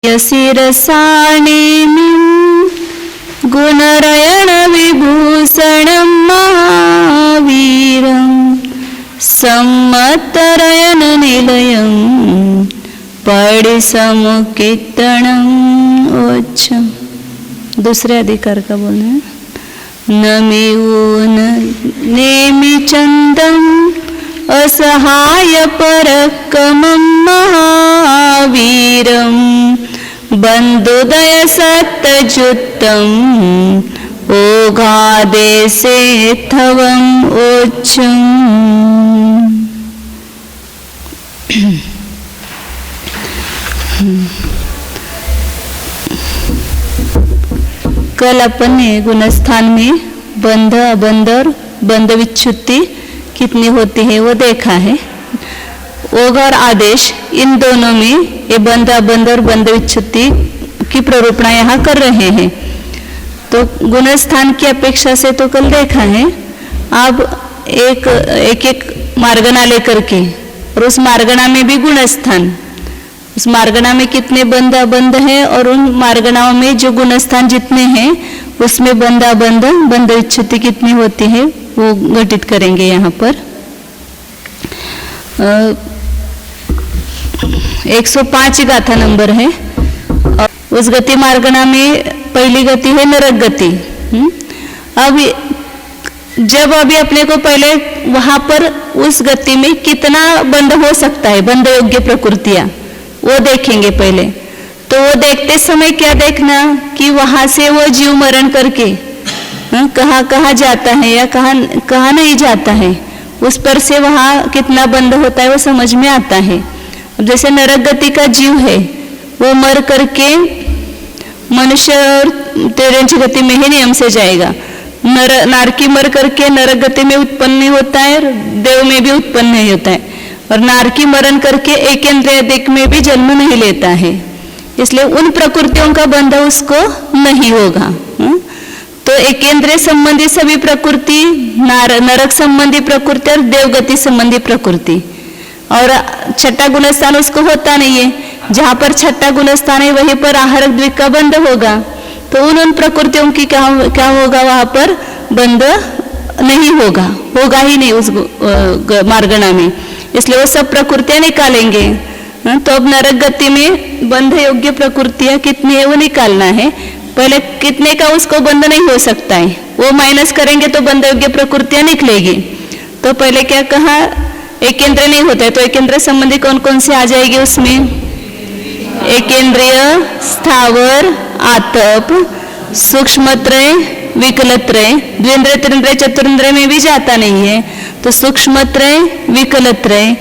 यशिरसाणिनीं गुणरयण विभूषणं महावीरं सम्मतरयन निलयं पडिसमुकीर्तनम्। अच्छा, दूसरे अधिकार का बोलना है। नमिऊन नेमि चंदम असहाय परकमं महावीरं बंधुदय सत्यजुत्तम ओघादेशे थवम् ओच्छम्। कल अपन ने गुणस्थान में बंध अबंध और बंध विच्छुत्ति कितनी होती है वो देखा है। ओघ और आदेश, इन दोनों में ये बंध अबंध और बंध विच्छुत्ति की प्ररूपणा यहाँ कर रहे हैं। तो गुणस्थान की अपेक्षा से तो कल देखा है। अब एक एक मार्गना लेकर के, और उस मार्गना में भी गुणस्थान, उस मार्गना में कितने बंध अबंध है और उन मार्गनाओं में जो गुणस्थान जितने हैं उसमें बंध अबंध बंध विच्छुत्ति कितनी होती है वो घटित करेंगे यहाँ पर। 105 गाथा नंबर है। उस गति मार्गना में पहली गति है नरक गति। अब जब अभी अपने को पहले वहां पर उस गति में कितना बंध हो सकता है, बंध योग्य प्रकृतियां, वो देखेंगे पहले। तो वो देखते समय क्या देखना कि वहां से वो जीव मरण करके कहाँ कहाँ जाता है या कहाँ नहीं जाता है, उस पर से वहाँ कितना बंध होता है वो समझ में आता है। अब जैसे नरक गति का जीव है वो मर करके मनुष्य और तेरंच गति में ही नियम से जाएगा। नारकी मर करके नरक गति में उत्पन्न नहीं होता है, देव में भी उत्पन्न नहीं होता है, और नारकी मरण करके एकेंद्रिय दिक में भी जन्म नहीं लेता है। इसलिए उन प्रकृतियों का बंध उसको नहीं होगा। तो एकेंद्रिय संबंधी सभी प्रकृति, नरक संबंधी प्रकृति और देवगति संबंधी प्रकृति, और छठा गुणस्थान उसको होता नहीं है। जहाँ पर छठा गुणस्थान है वहीं पर आहारक द्विक का बंध होगा। तो उन प्रकृतियों की क्या होगा, वहां पर बंध नहीं होगा, होगा ही नहीं उस मार्गना में। इसलिए वो सब प्रकृतियां निकालेंगे। तो अब नरक गति में बंध योग्य प्रकृतियां कितनी है वो निकालना है। पहले कितने का उसको बंध नहीं हो सकता है वो माइनस करेंगे तो बंध योग्य प्रकृतियां निकलेगी। तो पहले क्या कहा, एकेंद्र नहीं होता है, तो एकेंद्र संबंधी कौन कौन से आ जाएगी उसमें? एकेंद्रिय, स्थावर, आतप, सूक्ष्मत्रय, विकलत्रय। द्विंद्रिय, त्रिंद्रिय, चतुरिंद्रिय में भी जाता नहीं है, तो सूक्ष्मत्रय, विकलत्रय।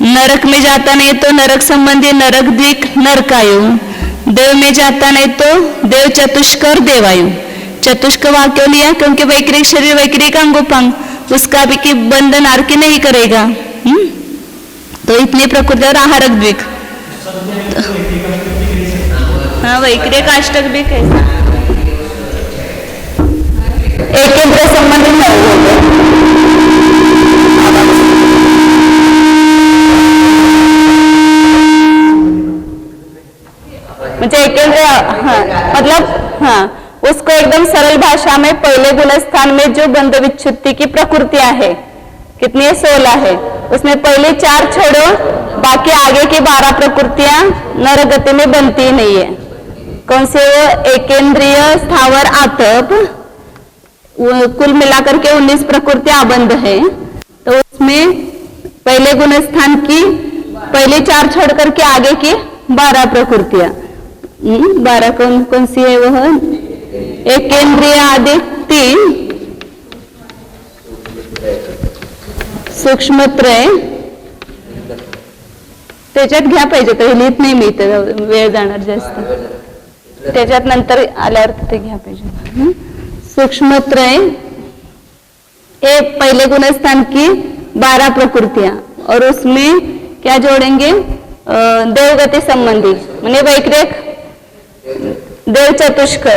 नरक में जाता नहीं तो नरक संबंधी नरक द्विक, नरकायु। देव में जाता नहीं तो देव चतुष्क और देवायु। चतुष्क वहां क्यों लिया? क्योंकि वैक्रिक शरीर, वैक्रिक अंगोपांग, उसका भी कि बंधन आरकी नहीं करेगा। तो इतनी प्रकृति और आहारक द्विक। हाँ, वैक्रिक अष्टक भी कैसा एकेंद्र संबंधी म्हणजे एकेंद्र, हाँ मतलब हाँ उसको एकदम सरल भाषा में पहले गुणस्थान में जो बंध विच्छुत्ति की प्रकृतियां है कितनी है? 16 है। उसमें पहले 4 छोड़ो, बाकी आगे की 12 प्रकृतियां नरक गति में बनती ही नहीं है। कौन से? वो एकेंद्रिय, स्थावर, आतप, कुल मिलाकर के 19 प्रकृतियां आबंध है। तो उसमें पहले गुणस्थान की पहले 4 छोड़ करके आगे की 12 प्रकृतियां, 12 कौन कौन सी है? वह एकेंद्रिय आदि 3, सूक्ष्मत्रय, त्याच्यात घ्या पाहिजे तर लिहित नाही मी, तर वेळ जाणार जास्त, त्याच्यात नंतर आल्यावर ते घ्या पाहिजे। सूक्ष्मत्रय ये पहले गुणस्थान की 12 प्रकृतियां, और उसमें क्या जोड़ेंगे? देवगति संबंधी, माने वैक्रिक, देव चतुष्क,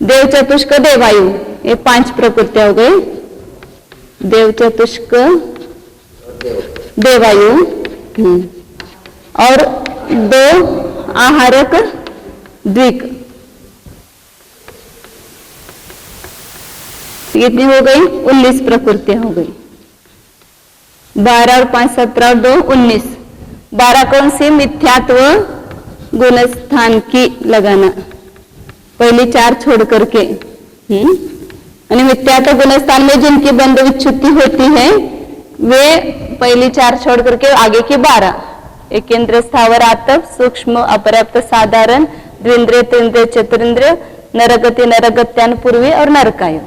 देव चतुष्क, देवायु, ये 5 प्रकृतियां हो गई। देव चतुष्क, देवायु, और 2 आहारक द्विक। कितनी हो गई? 19 प्रकृतियां हो गई। 12 और 5 17 और 2 19। 12 कौन सी? मिथ्यात्व गुणस्थान की लगाना, पहली 4 छोड़ करके। यानी मिथ्यात्व गुणस्थान में जिनकी बंध विच्छुत्ति होती है वे पहली 4 छोड़ करके आगे की 12। एकेंद्र स्थावर आतप, सूक्ष्म अपर्याप्त साधारण, द्विंद्रिय त्रिंद्रिय चतुरिंद्रिय, नरगति नरगत्यान पूर्वी और नरकायु।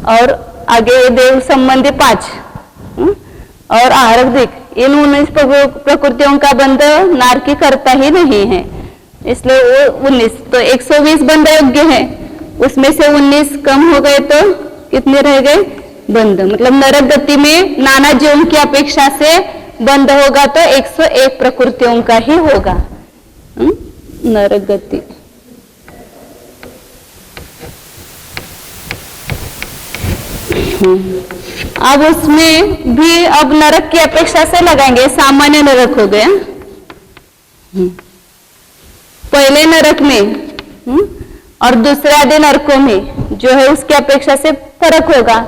और आगे देव संबंधी 5 और आहारक दिक। इन 19 प्रकृतियों का बंध नारकी करता ही नहीं है, इसलिए वो 19। तो 120 बंध योग्य है, उसमें से 19 कम हो गए तो कितने रह गए? बंध। मतलब नरक गति में नाना जीवों की अपेक्षा से बंध होगा तो 101 प्रकृतियों का ही होगा नरक गति। अब उसमें भी अब नरक की अपेक्षा से लगाएंगे। सामान्य नरक हो गया पहले नरक में और दूसरे आदि नरकों में जो है उसकी अपेक्षा से फर्क होगा।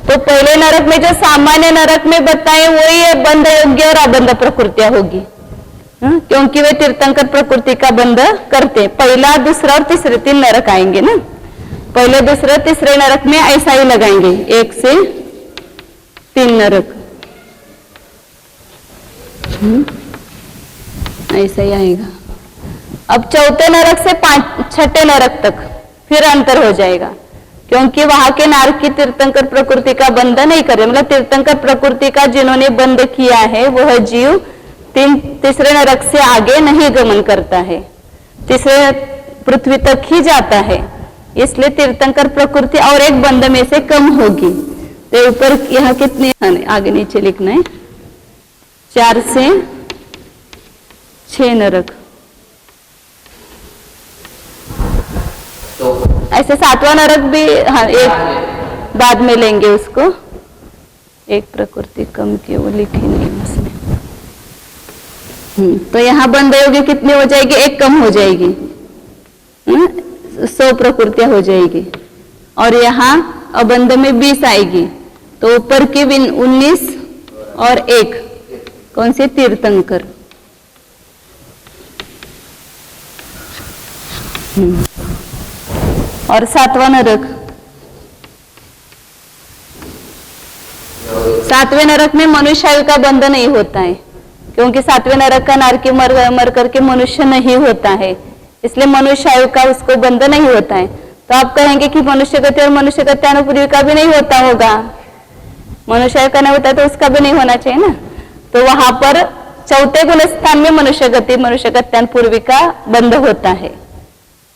तो पहले नरक में जो सामान्य नरक में बताए वही है बंध योग्य और अबंध प्रकृतियां होगी, क्योंकि वे तीर्थंकर प्रकृति का बंध करते। पहला, दूसरा और तीसरे 3 नरक आएंगे ना। पहले, दूसरे, तीसरे नरक में ऐसा ही लगाएंगे 1 से 3 नरक, ऐसा ही आएगा। अब चौथे नरक से 6ठे नरक तक फिर अंतर हो जाएगा, क्योंकि वहां के नारकी तीर्थंकर प्रकृति का बंध नहीं करे। मतलब तीर्थंकर प्रकृति का जिन्होंने बंध किया है वह जीव तीसरे नरक से आगे नहीं गमन करता है, तीसरे पृथ्वी तक ही जाता है। इसलिए तीर्थंकर प्रकृति और एक बंध में से कम होगी। तो ऊपर यहाँ कितने आगे नीचे लिखना है? 4 से 6 नरक। ऐसे 7वां नरक भी एक बाद में लेंगे उसको। एक प्रकृति कम की वो लिखी नहीं उसमें। तो यहाँ बंध योगी कितनी हो जाएगी? 1 कम हो जाएगी, 100 प्रकृतियां हो जाएगी। और यहाँ अबंध में 20 आएगी। तो ऊपर की 19 और 1 कौन से? तीर्थंकर। और 7वां नरक, 7वें नरक में मनुष्य आयु का बंध नहीं होता है, क्योंकि 7वें नरक का नारकी मर करके मनुष्य नहीं होता है, इसलिए मनुष्य आयु का उसको बंध नहीं होता है। तो आप कहेंगे कि मनुष्य गति और मनुष्य गत्यानुपूर्वी का भी नहीं होता होगा। मनुष्य आयु का नहीं होता तो उसका भी नहीं होना चाहिए ना। तो वहां पर चौथे गुण स्थान में मनुष्य गति मनुष्य गत्यानुपूर्वी का बंध होता है।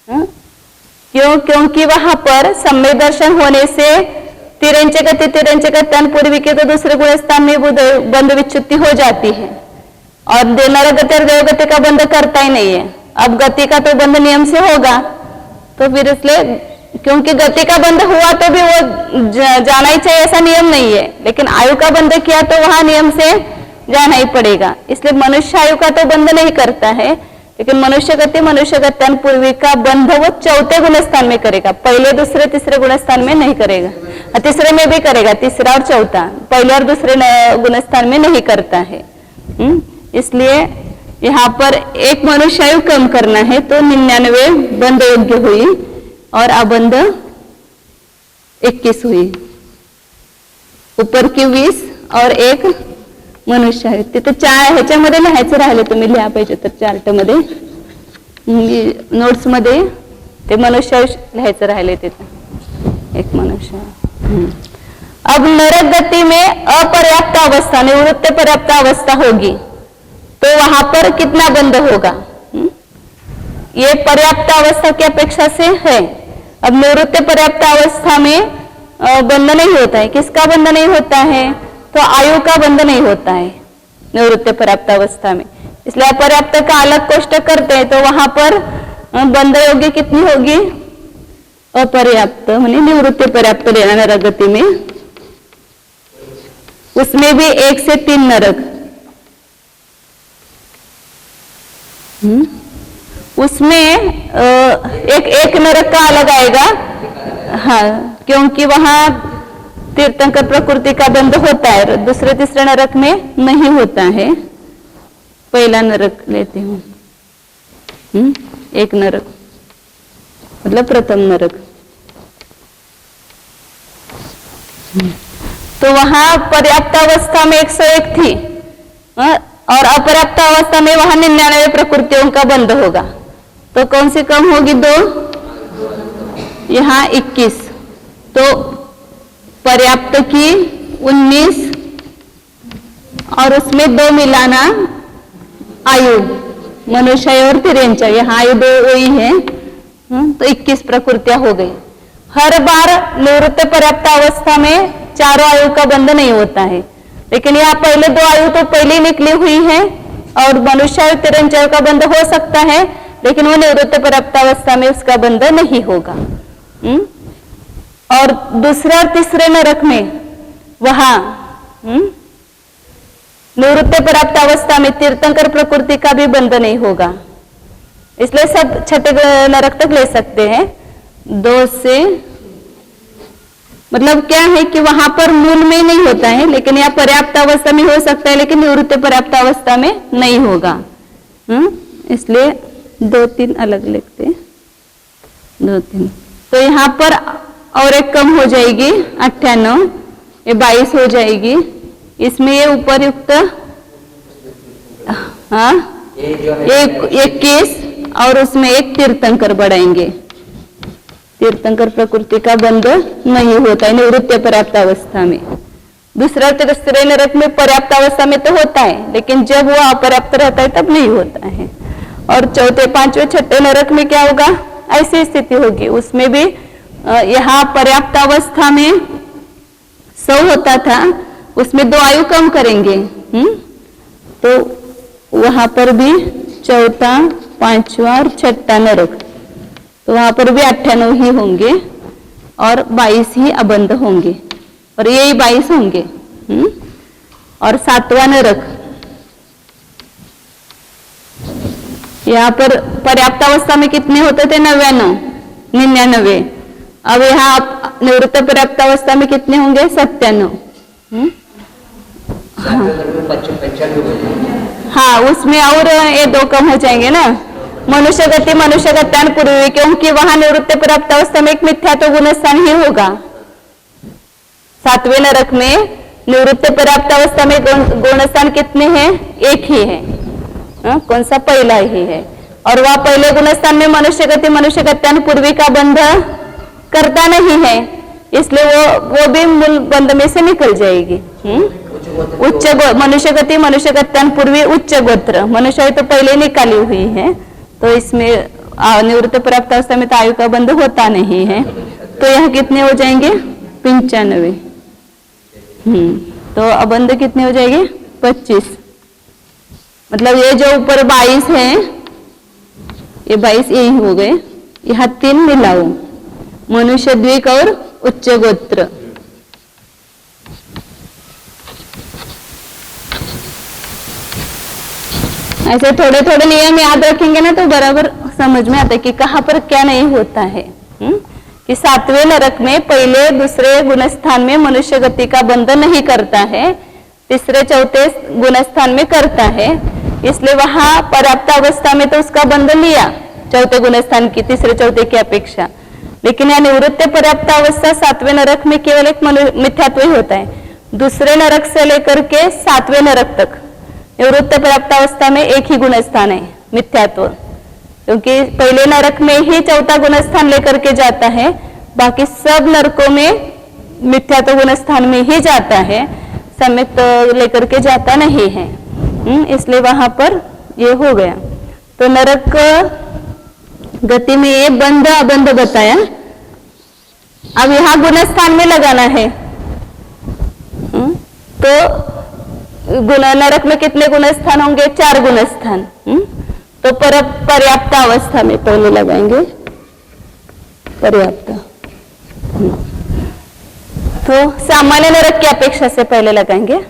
क्यों? क्योंकि वहां पर सम्यक दर्शन होने से तिरंच गति तिरंच गत्यानुपूर्वी के तो दूसरे गुण स्थान में बंध विच्युति हो जाती है, और नरक गति और देव गति का बंध करता ही नहीं है। अब गति का तो बंध नियम से होगा, तो फिर इसलिए क्योंकि गति का बंध हुआ तो भी वो जाना ही चाहिए ऐसा नियम नहीं है, लेकिन आयु का बंध किया तो वहां नियम से जाना ही पड़ेगा। इसलिए मनुष्य आयु का तो बंध नहीं करता है, लेकिन मनुष्य गति मनुष्य गत्यानुपूर्वी का बंध वो चौथे गुण स्थान में करेगा, पहले दूसरे तीसरे गुण स्थान में नहीं करेगा। तीसरे में भी करेगा, तीसरा और चौथा, पहले और दूसरे गुण स्थान में नहीं करता है। इसलिए यहाँ पर एक मनुष्य आयु कम करना है तो 99 बंध योग्य हुई और अबंध 21 हुई। ऊपर की 20 और 1 मनुष्य आहे। तिथे ह्याच्यामध्ये लिहायचं राहिले, तुम्ही लिहा पाहिजे तर चार्ट मध्ये नोट्स मध्ये ते मनुष्य लिहायचं राहिले तिथे एक मनुष्य। अब नरक गति में अपर्याप्त अवस्था निवृत्त पर्याप्त अवस्था होगी तो वहां पर कितना बंध होगा? ये पर्याप्त अवस्था की अपेक्षा से है। अब निवृत्त पर्याप्त अवस्था में बंध नहीं होता है। किसका बंध नहीं होता है? तो आयु का बंध नहीं होता है निवृत्त पर्याप्त अवस्था में। इसलिए अपर्याप्त का अलग कोष्टक करते हैं तो वहां पर बंध योग्य कितनी होगी? अपर्याप्त माने निवृत्त पर्याप्त लेना नरक गति में, उसमें भी 1 से 3 नरक। उसमें एक नरक का अलग आएगा। हाँ, क्योंकि वहां तीर्थंकर प्रकृति का बंध होता है, दूसरे तीसरे नरक में नहीं होता है। पहला नरक लेते हूँ, एक नरक मतलब प्रथम नरक। तो वहां पर्याप्त अवस्था में 101 थी और अपर्याप्त अवस्था में वहां 99 प्रकृतियों का बंध होगा। तो कौन सी कम होगी? 2, यहाँ 21। तो पर्याप्त की 19 और उसमें 2 मिलाना आयु, मनुष्य और तिरंचा, यहाँ आयु 2 वही है। तो 21 प्रकृतियां हो गई। हर बार निवृत्त पर्याप्त अवस्था में चारों आयु का बंध नहीं होता है, लेकिन यहाँ पहले 2 आयु तो पहले निकली हुई है और मनुष्य और तिरंचा का बंध हो सकता है, लेकिन वो निवृत्त पर्याप्त अवस्था में उसका बंध नहीं होगा। और दूसरे और तीसरे नरक में वहां निवृत्त पर्याप्त अवस्था में तीर्थंकर प्रकृति का भी बंध नहीं होगा, इसलिए सब छठे नरक तक ले सकते हैं। 2 से मतलब क्या है कि वहां पर मूल में नहीं होता है, लेकिन यहाँ पर्याप्त अवस्था में हो सकता है, लेकिन निवृत्त पर्याप्त अवस्था में नहीं होगा। इसलिए 2, 3 अलग लिखते हैं, 2, 3। तो यहाँ पर और एक कम हो जाएगी 98, ये 22 हो जाएगी। इसमें ये उपरयुक्त 21 और उसमें एक तीर्थंकर बढ़ाएंगे। तीर्थंकर प्रकृति का बंध नहीं होता है निवृत्त पर्याप्त अवस्था में। दूसरा तीसरे नरक में पर्याप्त अवस्था में तो होता है, लेकिन जब वो अपर्याप्त रहता है तब नहीं होता है। और चौथे, पांचवें, छठे नरक में क्या होगा? ऐसी स्थिति होगी। उसमें भी यहाँ पर्याप्त अवस्था में 100 होता था, उसमें 2 आयु कम करेंगे। तो वहां पर भी चौथा, पांचवा और छठा नरक, तो वहां पर भी 98 ही होंगे और 22 ही अबंध होंगे, और यही 22 होंगे। और 7वां नरक, यहाँ पर पर्याप्त अवस्था में कितने होते थे? 99। अब यहाँ निवृत्त पर्याप्त अवस्था में कितने होंगे? 97। हाँ, उसमें और ये 2 कम हो जाएंगे ना। मनुष्य गत्यान पूर्वी, क्योंकि वहां निवृत्त पर्याप्त अवस्था में एक मिथ्या तो गुणस्थान ही होगा। 7वें नरक में निवृत्त पर्याप्त अवस्था में गुणस्थान कितने हैं? 1 ही है। कौन सा? पहला ही है। और वह पहले गुणस्थान में मनुष्य गत्यान पूर्वी का बंध करता नहीं है, इसलिए वो भी मूल बंध में से निकल जाएगी। उच्च मनुष्य गत्यान पूर्वी उच्च गोत्र, मनुष्य तो पहले निकाली हुई है, तो इसमें निवृत्त पर्याप्त अवस्था में तो आयु का बंध होता नहीं है। तो यह कितने हो जाएंगे? 95। तो अबंध कितने हो जाएंगे? 25। मतलब ये जो ऊपर 22 है, ये 22 यही हो गए। यहाँ 3 मिलाओ, मनुष्य द्विक और उच्च गोत्र। ऐसे थोड़े थोड़े नियम याद रखेंगे ना तो बराबर समझ में आता है कि कहाँ पर क्या नहीं होता है। कि 7वें नरक में पहले दूसरे गुणस्थान में मनुष्य गति का बंध नहीं करता है, तीसरे चौथे गुणस्थान में करता है, इसलिए वहां पर्याप्त अवस्था में तो उसका बंध लिया चौथे गुणस्थान की तीसरे चौथे की अपेक्षा। लेकिन यह निवृत्त पर्याप्त अवस्था 7वें नरक में केवल एक मिथ्यात्व ही होता है। दूसरे नरक से लेकर के 7वें नरक तक निवृत्त पर्याप्त अवस्था में एक ही गुणस्थान है, मिथ्यात्व, क्योंकि पहले नरक में ही चौथा गुणस्थान लेकर के जाता है, बाकी सब नरकों में मिथ्यात्व गुणस्थान में ही जाता है, सम्यक लेकर के जाता नहीं है। इसलिए वहां पर ये हो गया। तो नरक गति में ये बंध अबंध बताया। अब यहां गुणस्थान में लगाना है। तो नरक में कितने गुणस्थान होंगे? 4 गुणस्थान। तो पर्याप्त अवस्था में पहले लगाएंगे, पर्याप्त। तो सामान्य नरक की अपेक्षा से पहले लगाएंगे। 4,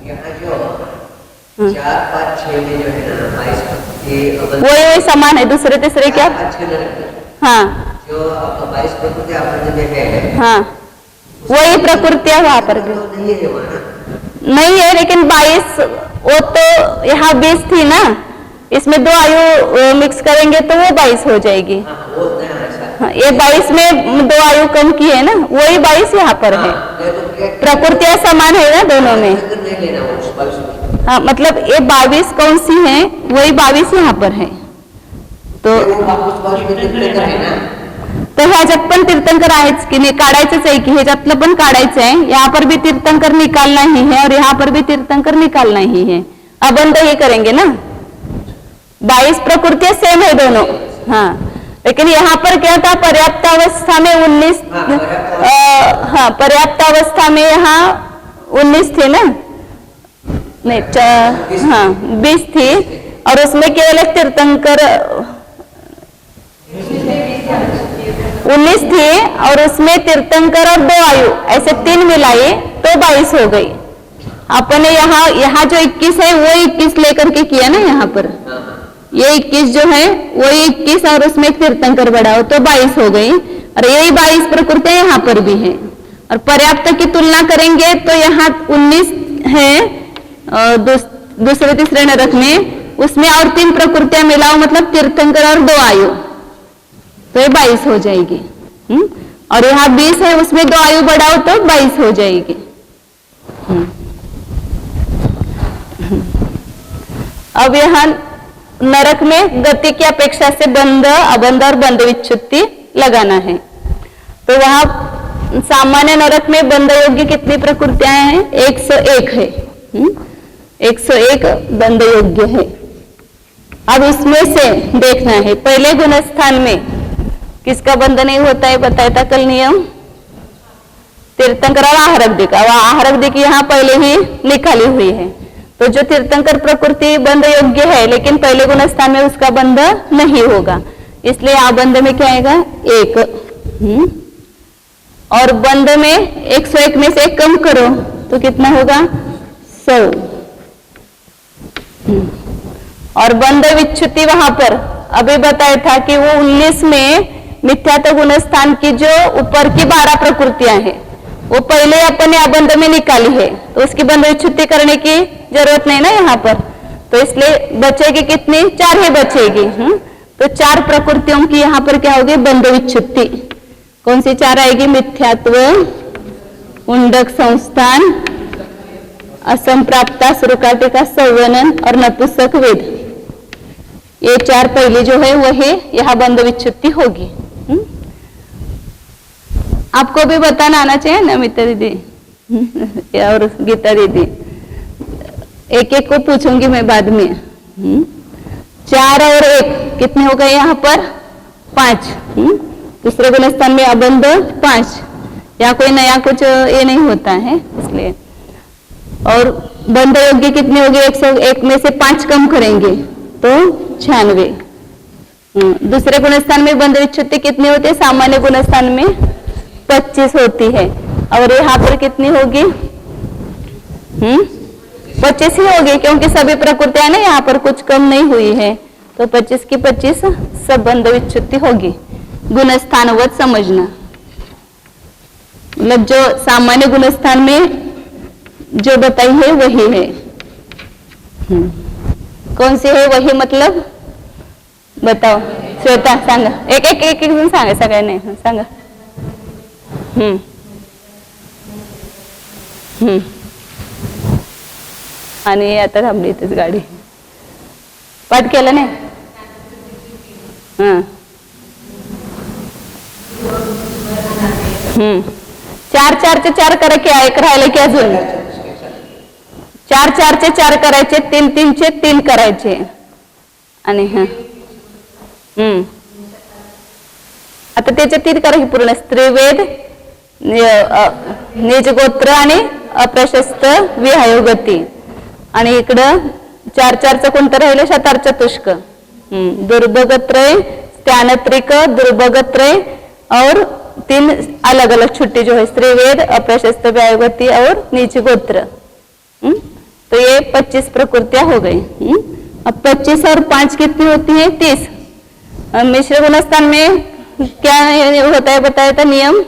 5, 6 में जो है ना 22 वही समान है, दूसरे तीसरे क्या? हाँ जो 22 प्रकृति आपने देखे हैं, हाँ वही प्रकृति है वहां पर भी नहीं है, लेकिन 22 वो तो यहाँ 20 थी ना, इसमें 2 आयु मिक्स करेंगे तो वो 22 हो जाएगी। हाँ, ये 22 में 2 आयु कम की है ना, वही 22 यहाँ पर है। प्रकृतियां समान है ना दोनों में। हाँ मतलब ये 22 कौन सी है, वही 22 यहाँ पर है। तो ह्याच्यात पण तीर्थंकर आहेच की नाही, काढायचंच आहे की ह्याच्यातलं पण काढायचं आहे। यहाँ पर भी तीर्थंकर निकालना ही है और यहाँ पर भी तीर्थंकर निकालना ही है। अबंध ये करेंगे ना, 22 प्रकृतियां सेम है दोनों। हाँ लेकिन यहाँ पर क्या था, पर्याप्त अवस्था में 19, हाँ पर्याप्त अवस्था में यहाँ 19 थे ना, नहीं हाँ 20 थी, और उसमें केवल एक तीर्थंकर 19 थी, और उसमें तीर्थंकर और 2 आयु ऐसे 3 मिलाए तो 22 हो गई। अपने यहाँ जो 21 है वो 21 लेकर के किया ना, यहाँ पर ये 21 जो है वो 21 और उसमें एक तीर्थंकर बढ़ाओ तो 22 हो गई, और यही 22 प्रकृति यहाँ पर भी है। और पर्याप्त की तुलना करेंगे तो यहाँ 19 है दूसरे तीसरे नरक में, उसमें और 3 प्रकृतियां मिलाओ मतलब तीर्थंकर और 2 आयु तो ये 22 हो जाएगी। और यहाँ 20 है, उसमें 2 आयु बढ़ाओ तो 22 हो जाएगी। अब यहाँ नरक में गति की अपेक्षा से बंध, अबंध और बंध विच्छुत्ति लगाना है। तो वहां सामान्य नरक में बंध योग्य कितनी प्रकृतियां हैं? 101 है। 101 बंध योग्य है। अब उसमें से देखना है पहले गुणस्थान में किसका बंध नहीं होता है, बताया था कल नियम, तीर्थंकर और आहरक का। आहरक यहाँ पहले ही निकाली हुई है, तो जो तीर्थंकर प्रकृति बंध योग्य है लेकिन पहले गुणस्थान में उसका बंध नहीं होगा, इसलिए आबंध में क्या आएगा 1। और बंध में 101 में से 1 कम करो तो कितना होगा 100। और बंध विच्छुति वहां पर अभी बताया था कि वो 19 में मिथ्यात्व गुणस्थान की जो ऊपर की 12 प्रकृतियां हैं वो पहले अपने अबंध में निकाली है, तो उसकी बंध विच्छुति करने की जरूरत नहीं ना यहाँ पर, तो इसलिए बचेगी कितनी, 4 ही बचेगी। तो 4 प्रकृतियों की यहाँ पर क्या होगी बंध विच्छुति। कौन सी 4 आएगी? मिथ्यात्व, उंडक संस्थान, असंप्राप्ता, सुरकाटिका, संवनन और नपुंसक वेद। ये 4 पहली जो है वही यहाँ बंध विच्छुति होगी। आपको भी बताना आना चाहिए ना मित्र दीदी और गीता दीदी, एक एक को पूछूंगी मैं बाद में। 4 और 1 कितने हो गए यहाँ पर 5। दूसरे गुणस्थान में अबंध 5, यहाँ कोई नया कुछ ये नहीं होता है इसलिए। और बंध योग्य कितने हो गए 101 में से 5 कम करेंगे तो 96। दूसरे गुणस्थान में बंध विच्छुति कितनी होती है? सामान्य गुणस्थान में 25 होती है, और यहाँ पर कितनी होगी 25 ही होगी, क्योंकि सभी प्रकृतियां ना यहाँ पर कुछ कम नहीं हुई है, तो 25 की 25 सब बंध विच्छुति होगी। गुणस्थानवत समझना, मतलब जो सामान्य गुणस्थान में जो बताई है वही है। कौन सी है वही, मतलब बताओ श्वेता सांगा, एक जण सांगा, सगळ्यांनी सांगा। आणि आता थांबली इथेच गाडी, पाठ केलं नाही? चार 4 चे 4 करा की एक राहिले की अजून 4 4 चे 4 करायचे, 3 3 चे 3 करायचे, आणि आता त्याचे 3 करा की पूर्ण स्त्रीवेद, निजगोत्र आणि अप्रशस्त विहायोगती, आणि इकडं 4 4 चं कोणतं राहिलं? शतार चतुष्क, दुर्भगत्रय, त्यानत्रिक, दुर्भगत्रय और 3 अलग अलग छुट्टी जो है स्त्रीवेद, अप्रशस्त व्यायोगति और नीच गोत्र। तो ये 25 प्रकृतियां हो गई। अब 25 और 5 कितनी होती है? 30। मिश्र गुणस्थान में क्या होता है बताया था नियम?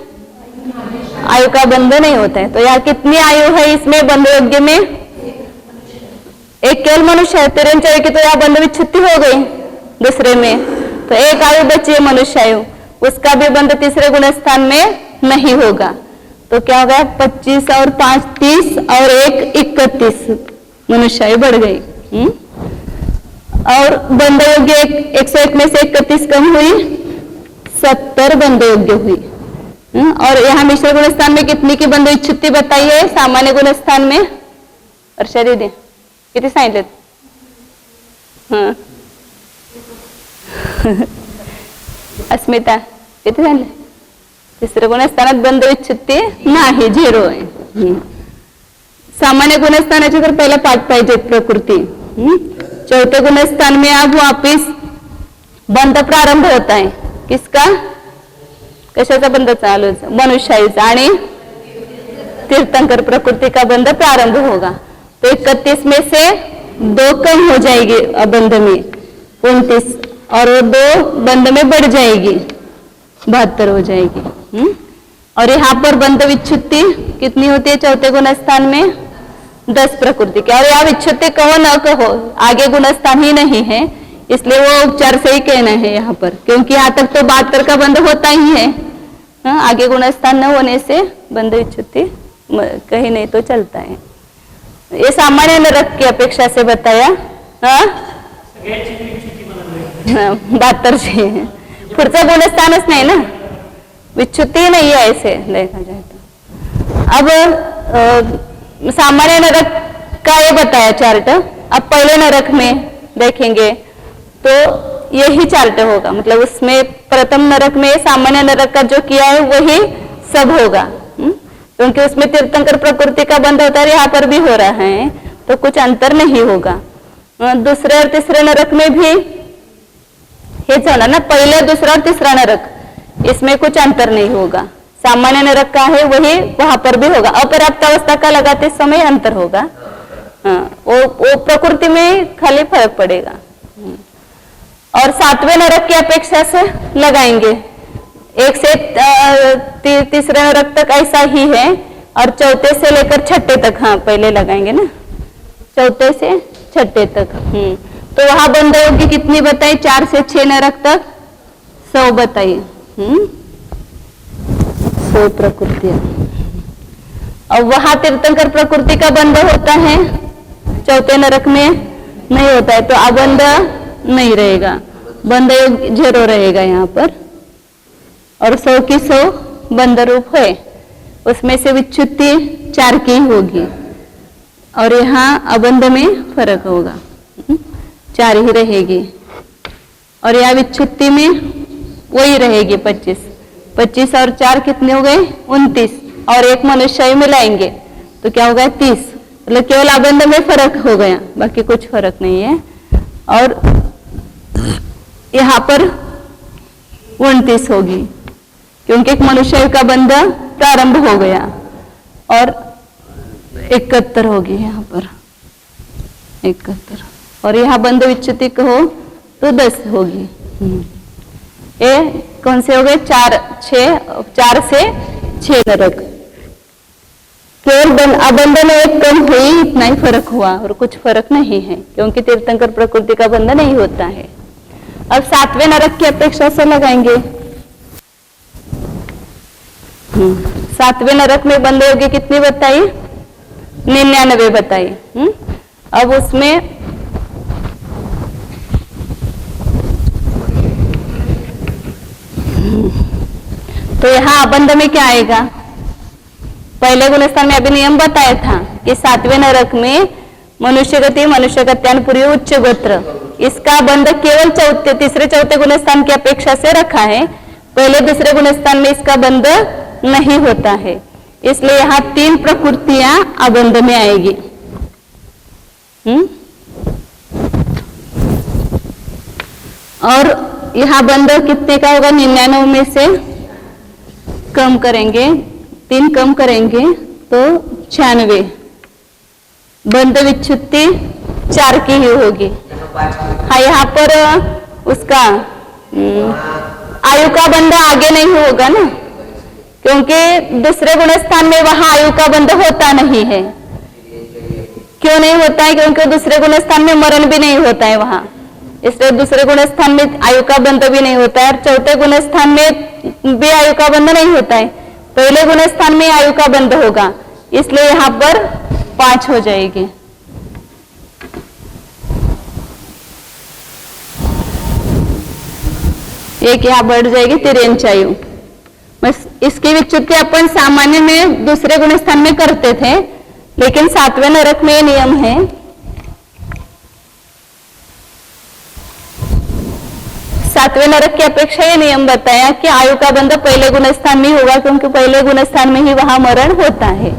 आयु का बंध नहीं होता है। तो यहाँ कितनी आयु है इसमें बंध योग्य में? एक केवल मनुष्य है। 43 की तो यहाँ बंध विच्छुत्ति हो गई दूसरे में, तो एक आयु बची है मनुष्य आयु, उसका भी बंध तीसरे गुणस्थान में नहीं होगा। तो क्या होगा? 25 और 5 30 और 1 31 मनुष्य आयु बढ़ गई। और बंध योग्य 101 में से 31 कम हुई, 70 बंध योग्य हुई। और यहाँ मिश्र गुणस्थान में कितनी की बंध विच्छुत्ति बताई है? सामान्य गुणस्थान में और शरीर किती सांगितले? हाँ अस्मिता किती झाले? तिसऱ्या गुणस्थानात बंध विच्छुत्ती नाही, 0 आहे। सामान्य गुणस्थानाचे तर पहला पाठ पाहिजे प्रकृति। चौथे गुणस्थान में अब वापिस बंध प्रारंभ होता है। किसका? कशाचा बंध चालू? मनुष्याचा आणि तीर्थंकर प्रकृति का बंध प्रारंभ होगा। तो 31 में से 2 कम हो जाएगी बंध में 29, और वो 2 बंध में बढ़ जाएगी 72 हो जाएगी। और यहाँ पर बंध विच्छुत्ति कितनी होती है चौथे गुणस्थान में? 10 प्रकृति की। और यहाँ विच्छुत्ति कहो न कहो, आगे गुणस्थान ही नहीं है, इसलिए वो उपचार से ही कहना है यहाँ पर, क्योंकि यहाँ तक तो 72 का बंध होता ही है। आगे गुणस्थान न होने से बंध विच्छुत्ति कहीं नहीं तो चलता है। ये सामान्य नरक की अपेक्षा से बताया। 72 पुढचा गुणस्थानच नाही ना, विच्छुत्ति नहीं है ऐसे देखा जाए तो। अब सामान्य नरक का ये बताया चार्ट। अब पहले नरक में देखेंगे तो यही चार्ट होगा, मतलब उसमें प्रथम नरक में सामान्य नरक का जो किया है वही सब होगा, क्योंकि उसमें तीर्थंकर प्रकृति का बंध होता है, यहाँ पर भी हो रहा है, तो कुछ अंतर नहीं होगा। दूसरे और तीसरे नरक में भी हेच होणार ना, पहले दूसरा और तीसरा नरक, इसमें कुछ अंतर नहीं होगा। सामान्य नरक का है वही वहां पर भी होगा। अपर्याप्त अवस्था का लगाते समय अंतर होगा। वो प्रकृति में खाली फर्क पड़ेगा। और 7वें नरक की अपेक्षा से लगाएंगे, 1 से तीसरे नरक तक ऐसा ही है, और चौथे से लेकर छठे तक, हाँ पहले लगाएंगे ना, चौथे से छठे तक। तो वहां बंध योग्य कितनी बताई? 4 से 6 नरक तक 100 बताई। 100 प्रकृतियां। और वहां तीर्थंकर प्रकृति का बंध होता है, चौथे नरक में नहीं होता है, तो अबंध नहीं रहेगा, बंध योग 0 रहेगा यहाँ पर। और 100 की 100 बंध रूप है, उसमें से विच्छुत्ति 4 की होगी, और यहाँ अबंध में फर्क होगा, 4 ही रहेगी। और यहाँ विच्छुत्ति में वही रहेगी 25 और 4 कितने हो गए? 29, और 1 मनुष्य मिलाएंगे तो क्या होगा? 30। मतलब केवल अबंध में फर्क हो गया, बाकी कुछ फर्क नहीं है। और यहाँ पर 29 होगी, क्योंकि एक मनुष्य का बंध प्रारंभ हो गया, और 71 होगी यहाँ पर 71। और यहाँ बंध विच्छुत्ति कहो तो 10 होगी। ये कौन से हो गए? 4 से 6 नरक। केवल अबंध में 1 कम हुई, इतना ही फर्क हुआ, और कुछ फर्क नहीं है, क्योंकि तीर्थंकर प्रकृति का बंध नहीं होता है। अब 7वें नरक की अपेक्षा से लगाएंगे। 7वें नरक में बंध योग्य कितनी बताई? 99 बताई। अब उसमें तो यहाँ अबंध में क्या आएगा? पहले गुणस्थान में अभी नियम बताया था कि 7वें नरक में मनुष्य गति, मनुष्य गत्यानुपूर्वी उच्च गोत्र, इसका बंध केवल तीसरे चौथे गुणस्थान की अपेक्षा से रखा है। पहले दूसरे गुणस्थान में इसका बंध नहीं होता है, इसलिए यहाँ 3 प्रकृतियां अबंध में आएगी। और यहाँ बंध कितने का होगा? 99 में से कम करेंगे, 3 कम करेंगे तो 96। बंध विच्छुत्ति 4 की ही होगी। 5 की हाँ, यहाँ पर उसका आयु का बंध आगे नहीं होगा ना, क्योंकि दूसरे गुणस्थान में वहां आयु का बंध होता नहीं है। क्यों नहीं होता है? क्योंकि दूसरे गुणस्थान में मरण भी नहीं होता है वहां, इसलिए दूसरे गुणस्थान में आयु का बंध भी नहीं होता है। और चौथे गुणस्थान में भी आयु का बंध नहीं होता है, पहले गुणस्थान में आयु का बंध होगा, इसलिए यहाँ पर 5 हो जाएगी। एक यहाँ बढ़ जाएगी तिर्यंच आयु। बस इसकी विच्युति अपन सामान्य में दूसरे गुणस्थान में करते थे, लेकिन 7वें नरक में ये नियम है। सातवें नरक की अपेक्षा ये नियम बताया कि आयु का बंध पहले गुणस्थान में होगा, क्योंकि पहले गुणस्थान में ही वहां मरण होता है।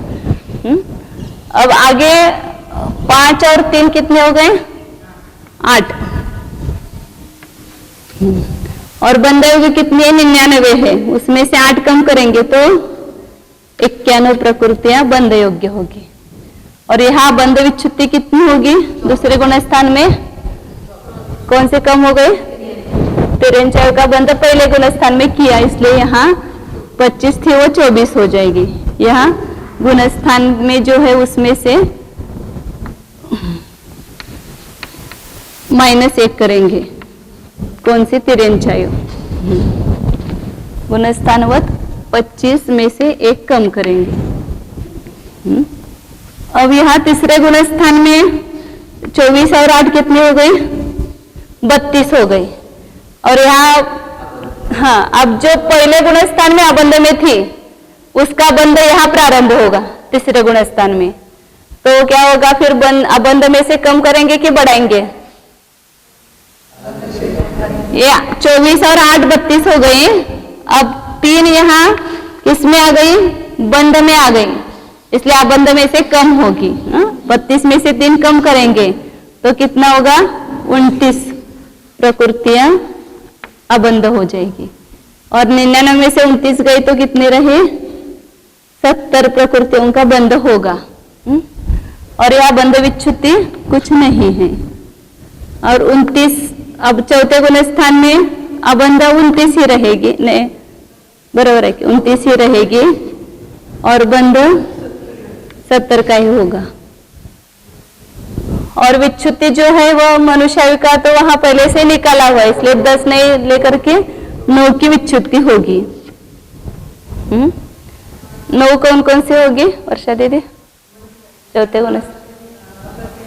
अब आगे 5 और 3 कितने हो गए? 8। और बंध आयु कितनी है? 99 है। उसमें से 8 कम करेंगे तो 91 प्रकृतियां बंध योग्य होगी। और यहाँ बंध विच्युति कितनी होगी? दूसरे गुणस्थान में कौन से कम हो गए? तिर्यंच आयु का बंध पहले गुणस्थान में किया, इसलिए यहाँ 25 थी वो 24 हो जाएगी। यहाँ गुणस्थान में जो है उसमें से -1 करेंगे। कौन सी? तिर्यंच आयु। गुणस्थानवत 25 में से 1 कम करेंगे। अब यहाँ तीसरे गुणस्थान में 24 और 8 कितने हो गई? 32 हो गई। और यहाँ हाँ, अब जो पहले गुणस्थान में अबंध में थी उसका बंध यहाँ प्रारंभ होगा तीसरे गुणस्थान में, तो क्या होगा फिर? अबंध में से कम करेंगे कि बढ़ाएंगे? या 24 और 8 32 हो गई। अब 3 यहाँ किसमें आ गई? बंध में आ गई, इसलिए अबंध में से कम होगी। 32 में से 3 कम करेंगे तो कितना होगा? 29 प्रकृतियां अबंध हो जाएगी। और 99 में से 29 गई तो कितने रहे? 70 प्रकृतियों का बंध होगा। और यह बंध विच्युति कुछ नहीं है। और 29 अब चौथे गुणस्थान में अबंध 29 ही रहेगी, नहीं बराबर है कि 29 ही रहेगी, और बंध 70 का ही होगा। और विच्युति जो है वो मनुष्य आयु का तो वहां पहले से निकाला हुआ है, इसलिए 10 नहीं लेकर के 9 की विच्युति होगी। 9 कौन कौन सी होगी वर्षा दीदी? चौथे गुण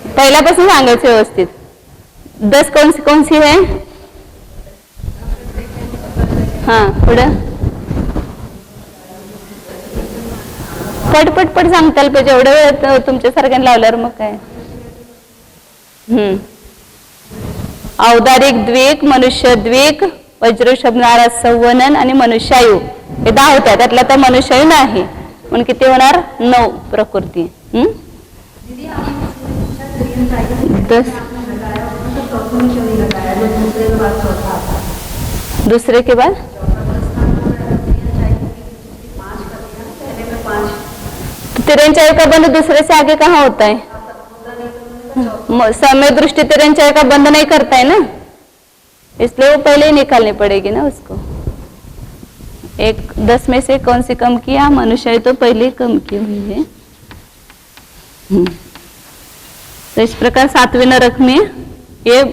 पहिल्यापासून सांगायचं व्यवस्थित। 10 कौन सी है? हाँ पुढं पटपट सांगताल पाहिजे, एवढं वेळ तुमच्या सारख्याने लावल्यावर मग काय? औदारिक द्विक, मनुष्य द्विक, वज्रशब्दारा संवनन आणि मनुष्यायु हे 10 होत्या, त्यातला तर मनुष्यायु नाही, म्हणून किती होणार? 9 प्रकृती। 10 दूसरे के बाद तिर्यंच आयु का बंध दूसरे से आगे कहाँ होता है? समय दृष्टि तिर्यंच आयु का बंध नहीं करता है ना, इसलिए वो पहले ही निकालनी पड़ेगी ना उसको। 10 में से कौन सी कम किया? मनुष्य तो पहले कम की हुई है। तो इस प्रकार 7वें नरक में ये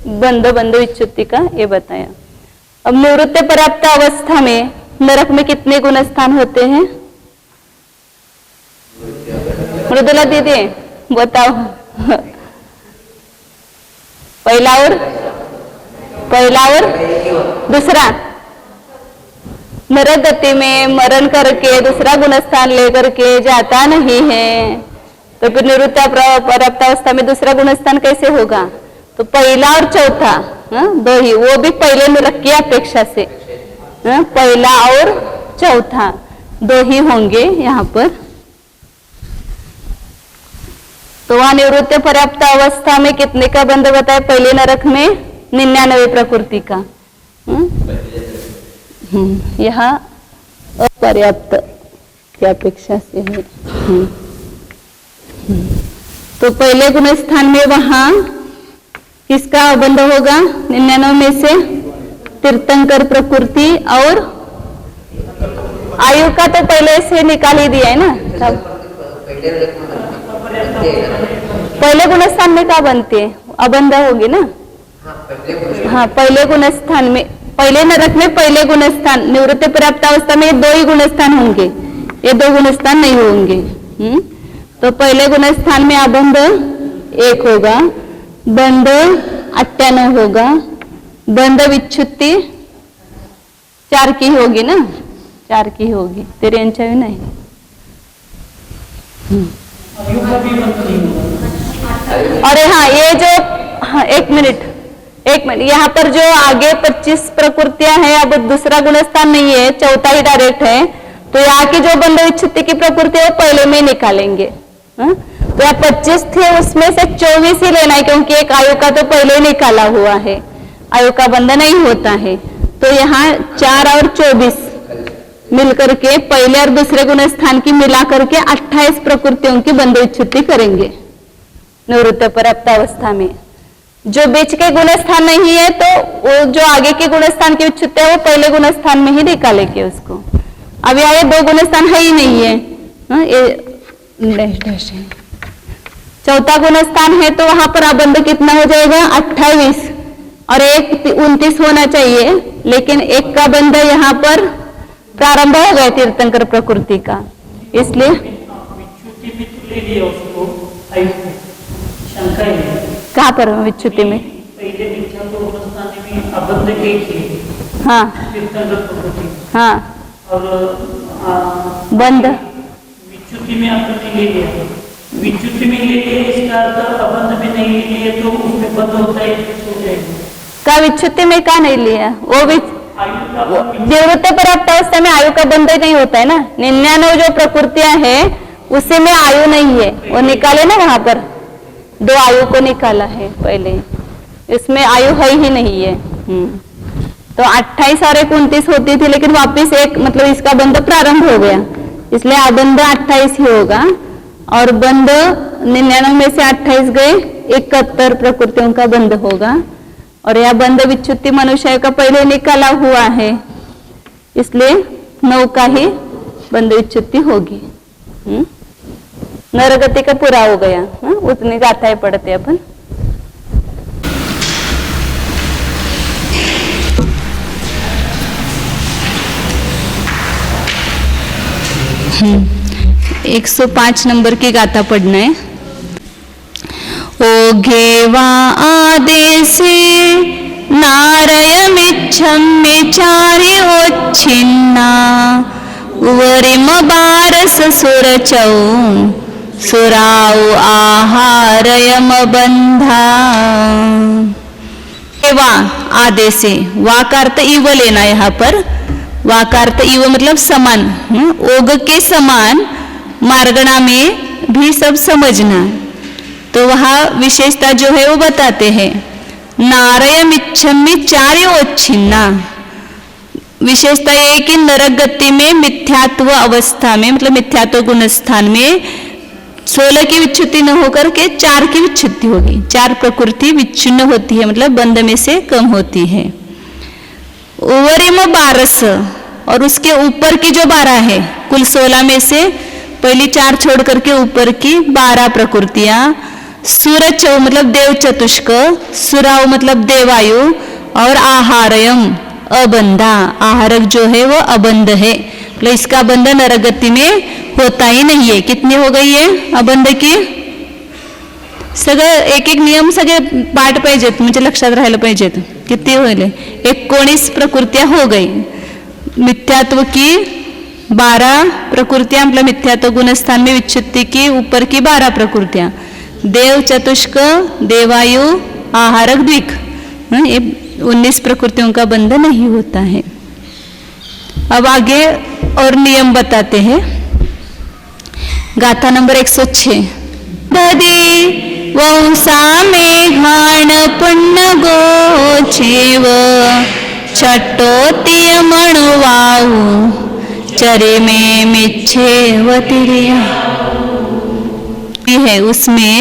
बंध विच्युति का ये बताया। अब निवृत्ति पर्याप्त अवस्था में नरक में कितने गुणस्थान होते हैं? मृदुला दीदी बताओ। पहला और दूसरा। नरक गति में मरण करके दूसरा गुणस्थान लेकर के जाता नहीं है, तो फिर निवृत्ति पर्याप्त अवस्था में दूसरा गुणस्थान कैसे होगा? तो पहला और चौथा 2 ही, वो भी पहले नरक की अपेक्षा से पहला और चौथा 2 ही होंगे यहाँ पर। तो वहां निवृत्ति पर्याप्त अवस्था में कितने का बंध बताया? पहले नरक में 99 प्रकृति का। यहाँ अपर्याप्त की अपेक्षा से है। तो पहले गुणस्थान में वहां किसका अबंध होगा 99 में से? तीर्थंकर प्रकृति और आयु का तो पहले से निकाल ही दिया है ना। पहले गुणस्थान में क्या बनती है? अबंध होगी ना। हाँ, पहले गुणस्थान में, पहले नरक में पहले गुणस्थान, निवृत्ति प्राप्त अवस्था में ये 2 ही गुणस्थान होंगे, ये 2 गुणस्थान नहीं होंगे। तो पहले गुणस्थान में अबंध 1 होगा, बंध 98 होगा, बंध विच्छुत्ति 4 की होगी ना, 4 की होगी, 93 नहीं। अरे हाँ, ये जो, हाँ एक मिनट यहाँ पर जो आगे 25 प्रकृतियां हैं, अब दूसरा गुणस्थान नहीं है, चौथा ही डायरेक्ट है, तो यहाँ की जो बंध विच्छुत्ति की प्रकृति है वो पहले में ही निकालेंगे। तो यहाँ 25 थे, उसमें से 24 ही लेना है, क्योंकि एक आयु का तो पहले ही निकाला हुआ है, आयु का बंध नहीं होता है। तो यहाँ 4 और 24 मिलकर के पहले और दूसरे गुणस्थान की मिला करके 28 प्रकृतियों की बंध विच्छुत्ति करेंगे निवृत्त प्राप्त अवस्था में। जो बीच के गुणस्थान नहीं है तो वो जो आगे के गुणस्थान की विच्छुत्ति है वो पहले गुणस्थान में ही निकालेंगे उसको। अब यहाँ ये 2 गुणस्थान है ही नहीं है, ये चौथा गुणस्थान है, तो वहां पर अबंध कितना हो जाएगा 28 और एक 29 होना चाहिए, लेकिन एक का बंध यहाँ पर प्रारंभ हो गया तीर्थंकर प्रकृति का, इसलिए कहाँ पर विच्छुत्ति में? हाँ हाँ, और बंध विच्छुत्ति में आपने ले लिया, विच्छुत्ति में ले लिया, इसका अर्थ अबंध में नहीं ले लिया तो उसमें बंद होता है, का विच्छुत्ति में का नहीं लिया? वो भी निवृत्त प्राप्त अवस्था में आयु का बंध नहीं होता है ना। 99 जो प्रकृतियां हैं उसी में आयु नहीं है, वो निकाले ना, वहां पर 2 आयु को निकाला है पहले, इसमें आयु है ही नहीं है। तो 28 और 29 होती थी, लेकिन वापस एक मतलब इसका बंध प्रारंभ हो गया, इसलिए अबंध 28 ही होगा, और बंध 99 में से 28 गए, 71 प्रकृतियों का बंध होगा। और यह बंध विच्छुत्ति मनुष्य का पहले निकाला हुआ है, इसलिए 9 का ही बंध विच्छुत्ति होगी। नरगति का पूरा हो गया। उतनी गाथाएं पढ़ते अपन। हम्म 105 नंबर की गाथा पढ़ना है। ओ घेवा आदेशे नारयमिच्छम्मिचारि ओच्छिन्ना उवरिम बारस सुरचौ सुराउ आहारयम बंधा। वा आदेशे, वा का अर्थ इव लेना, यहाँ पर वा का अर्थ इव मतलब समान, ओग के समान, मार्गणा में भी सब समझना। तो वहाँ विशेषता जो है वो बताते हैं। नारयमिच्छम्मि चार्योच्छिन्ना, विशेषता ये कि नरक गति में मिथ्यात्व अवस्था में मतलब मिथ्यात्व गुण स्थान में 16 की विच्छुत्ति न होकर के 4 की विच्छुत्ति होगी। 4 प्रकृति विच्छिन्न होती है, मतलब बंध में से कम होती है। उवरिम 12, और उसके ऊपर की जो 12 है, कुल 16 में से पहली 4 छोड़ करके ऊपर की 12 प्रकृतियां। सुरचौ मतलब देव चतुष्क, सुराव मतलब देवायु, और आहारयम अबंधा, आहारक जो है वो अबंध है, मतलब इसका बंध नरगति में होता ही नहीं है। कितनी हो गई है अबंध की? सगळं एक एक नियम सगळे पाठ पाहिजेत, म्हणजे लक्षात राहायला पाहिजेत। किती होईल? 19 प्रकृत्या हो गई। मिथ्यात्व की 12 प्रकृतियां, मतलब मिथ्यात्व गुणस्थान में विच्छुत्ति की ऊपर की 12 प्रकृतियां, देव चतुष्क, देवायु, आहारक द्विक, ये 19 प्रकृतियों का बंध नहीं होता है। अब आगे और नियम बताते हैं। गाथा नंबर 106। ददी वंसा में घाण पुण्य गोचेव छटोतिय मणुवाऊ चरे में मिच्छेवतिरिया है, उसमें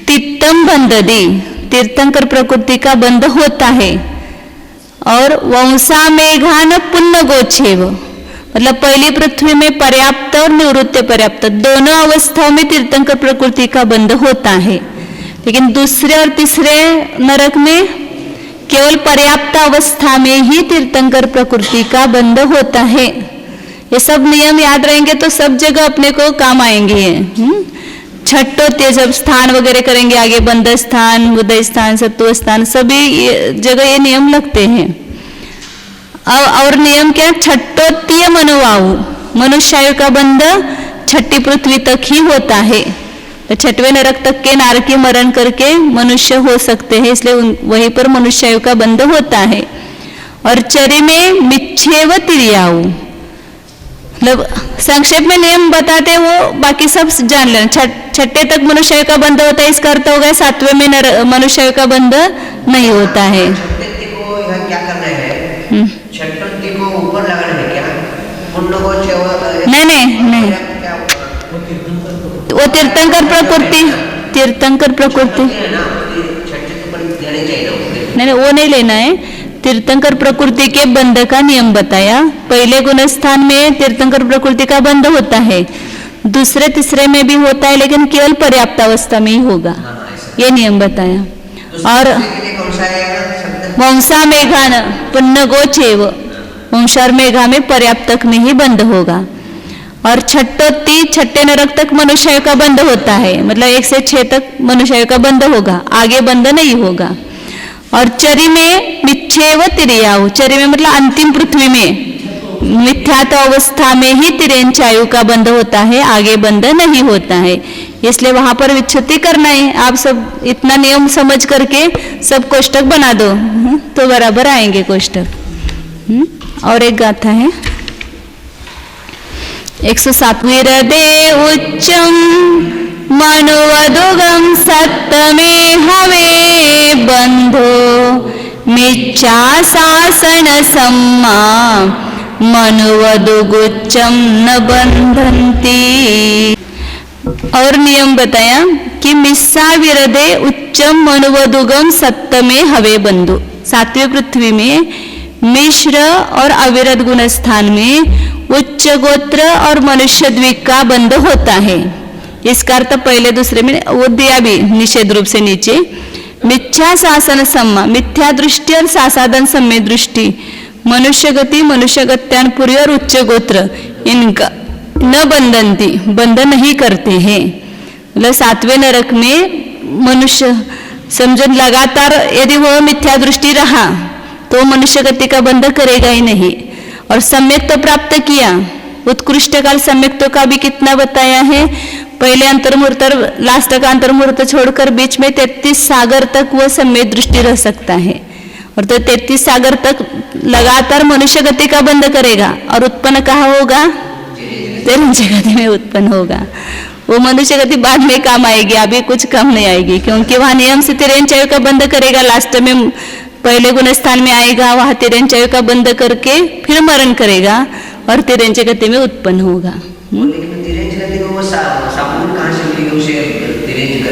तित्तम बंददी, तीर्थंकर प्रकृति का बंध होता है। और वंसा मेघान पुण्य गोच्छेव, मतलब पहली पृथ्वी में पर्याप्त और निवृत्ति पर्याप्त दोनों अवस्थाओं में तीर्थंकर प्रकृति का बंध होता है, लेकिन दूसरे और तीसरे नरक में केवल पर्याप्त अवस्था में ही तीर्थंकर प्रकृति का बंध होता है। ये सब नियम याद रहेंगे तो सब जगह अपने को काम आएंगे। छठों जब स्थान वगैरह करेंगे आगे, बंध स्थान, उदय स्थान, सत्व स्थान, सभी जगह ये नियम लगते हैं। और नियम क्या? छठोत्तीय मनुवायु, मनुष्य आयु का बंध छठी पृथ्वी तक ही होता है। तो छठवें नरक तक के नारकी मरण करके मनुष्य हो सकते हैं, इसलिए वहीं पर मनुष्य आयु का बंध होता है। और चरी में मिच्छेव तिरियाऊ, मतलब संक्षेप में नियम बताते वो बाकी सब जान लेना। छठे तक मनुष्य आयु का बंध होता है, इसका अर्थ हो गया सातवें में मनुष्य आयु का बंध नहीं होता है। क्या करना है? छठी को ऊपर लगाना है क्या? पुण्य को नहीं, वो तीर्थंकर प्रकृति, तीर्थंकर प्रकृति नहीं, वो नहीं लेना है। तीर्थंकर प्रकृति के बंध का नियम बताया। पहले गुण स्थान में तीर्थंकर प्रकृति का बंध होता है, दूसरे तीसरे में भी होता है, लेकिन केवल पर्याप्त अवस्था में ही होगा, ये नियम बताया। और वंसा मेघान पुण्य गोच्छेव, वंशा और मेघा में पर्याप्त तक में ही बंध होगा। और छठे नरक तक मनुष्य आयु का बंध होता है, मतलब 1 से 6 तक मनुष्य आयु का बंध होगा, आगे बंध नहीं होगा। और चरी में मिच्छेव तिरियाऊ, चरी में मतलब अंतिम पृथ्वी में मिथ्यात्व अवस्था में ही तिरेंच आयु का बंध होता है, आगे बंध नहीं होता है, इसलिए वहां पर विच्छुति करना है। आप सब इतना नियम समझ करके सब कोष्टक बना दो तो बराबर आएंगे कोष्टक। और एक गाथा है 107। विरदे उच्चम मनुवदुगम सत्तमे हवे बंधो मिच्छा शासन सम्मा मनुवदुगुच्चम न बंधन्ति। और नियम बताया कि मिस्सा विरदे उच्चम मनुवदुगम सत्तमे हवे बंधु, सातवें पृथ्वी में मिश्र और अविरत गुण स्थान में उच्च गोत्र और मनुष्य द्वीप का बंध होता है। इसका अर्थ पहले दूसरे में वो दिया भी निषेध रूप से नीचे। मिथ्या शासन सम्मा, मिथ्या दृष्टि और सासाधन सम्य दृष्टि, मनुष्य गति, मनुष्य गत्यानुपुरी और उच्च गोत्र इनका न बंधनती, बंध नहीं करते हैं। मतलब सातवें नरक में मनुष्य समझो लगातार यदि वो मिथ्या दृष्टि रहा तो मनुष्य गति का बंध करेगा ही नहीं। और सम्यक तो प्राप्त किया, उत्कृष्ट काल सम्यक तो का भी कितना बताया है, पहले अंतर्मुहूर्त और लास्ट का अंतर्मुहूर्त छोड़कर बीच में 33 सागर तक वो सम्यक दृष्टि रह सकता है। और तो 33 सागर तक लगातार मनुष्य गति का बंध करेगा और उत्पन्न कहाँ होगा? तिरंज गति में उत्पन्न होगा। वो मनुष्य गति बाद में काम आएगी, अभी कुछ कम नहीं आएगी, क्योंकि वहां नियम से तिरंज आयु का बंध करेगा, लास्ट में पहले गुण स्थान में आएगा, वहां तिरंज आयु का बंध करके फिर मरण करेगा और तिरंज गति में उत्पन्न होगा।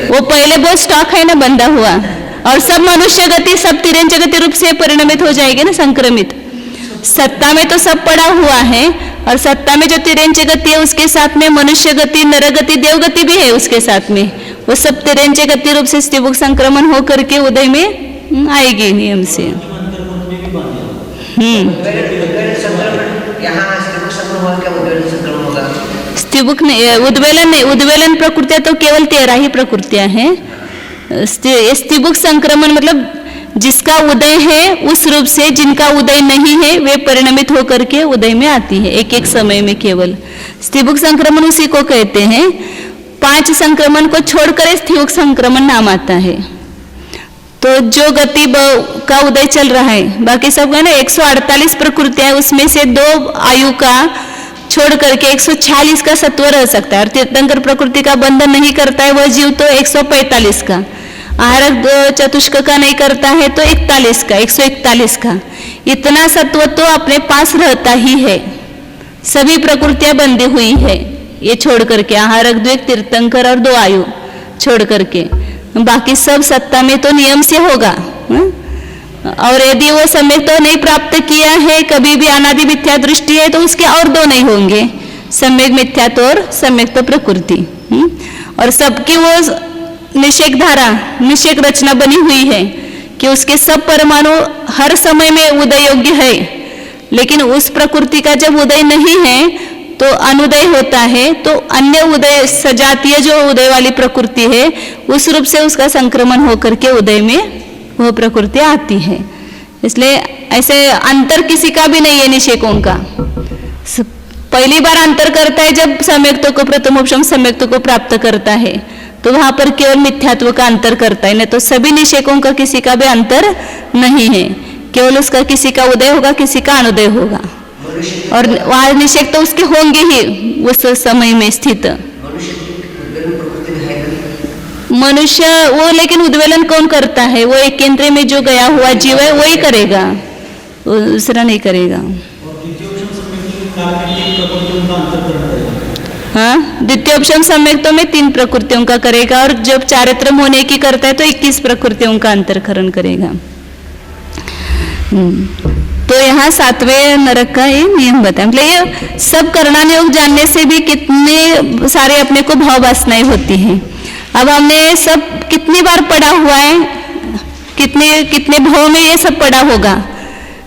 वो पहले बहुत स्टॉक है ना बंधा हुआ, और सब मनुष्य गति सब तिरंज गति रूप से परिणमित हो जाएगी ना, संक्रमित। सत्ता में तो सब पड़ा हुआ है, और सत्ता में जो तिरंज गति है उसके साथ में मनुष्य गति, नर गति, देव गति भी है उसके साथ में, वो सब तिरंज गति रूप से स्त्रीभुक संक्रमण हो करके उदय में आएगी नियम से। स्त्रीभुक नहीं, उद्वेलन नहीं, उद्वेलन प्रकृतियां तो केवल 13 ही प्रकृतियां हैं। स्त्रीभुक संक्रमण मतलब जिसका उदय है उस रूप से, जिनका उदय नहीं है वे परिणमित होकर के उदय में आती है एक एक समय में। केवल स्त्रीभुक संक्रमण उसी को कहते हैं। 5 संक्रमण को छोड़कर स्त्रीभुक संक्रमण नाम आता है। तो जो गति का उदय चल रहा है, बाकी सब है ना 148 प्रकृतियां, उसमें से 2 आयु का छोड़ करके 146 का सत्व रह सकता है। और तीर्थंकर प्रकृति का बंधन नहीं करता है वह जीव तो 145 का, आहारक चतुष्क का नहीं करता है तो 41 का, 141 का, इतना सत्व तो अपने पास रहता ही है। सभी प्रकृतियां बंधी हुई है ये छोड़ करके, आहारक द्विक, तीर्थंकर और 2 आयु छोड़ करके। बाकी सब सत्ता में तो नियम से होगा। और यदि वो सम्यक तो नहीं प्राप्त किया है, कभी भी अनादि मिथ्या दृष्टि है, तो उसके और दो नहीं होंगे, सम्यक मिथ्यात्व और सम्यक प्रकृति। और सबकी वो निषेक धारा, निषेक रचना बनी हुई है कि उसके सब परमाणु हर समय में उदय योग्य है, लेकिन उस प्रकृति का जब उदय नहीं है तो अनुदय होता है, तो अन्य उदय सजातीय जो उदय वाली प्रकृति है उस रूप से उसका संक्रमण होकर के उदय में वह प्रकृति आती है। इसलिए ऐसे अंतर किसी का भी नहीं है निषेकों का। पहली बार अंतर करता है जब सम्यक्तों को, प्रथमोपशम सम्यक्तों को प्राप्त करता है, तो वहां पर केवल मिथ्यात्व का अंतर करता है, नहीं तो सभी निषेकों का किसी का भी अंतर नहीं है, केवल उसका किसी का उदय होगा, किसी का अनुदय होगा। और वहां निषेक तो उसके होंगे ही उस समय में स्थित। मनुष्य वो, लेकिन उद्वेलन कौन करता है? वो एक केंद्र में जो गया हुआ जीव है वही करेगा, दूसरा नहीं करेगा। हाँ, द्वितीयोपशम सम्यक्तों में 3 प्रकृतियों का करेगा, और जब चारित्रम होने की करता है तो 21 प्रकृतियों का अंतरकरण करेगा। तो यहाँ 7वें नरक का ये नियम बताया। मतलब ये सब करणान योग जानने से भी कितने सारे अपने को भाव वासनाएं होती हैं। अब हमने सब कितनी बार पढ़ा हुआ है, कितने कितने भाव में ये सब पढ़ा होगा,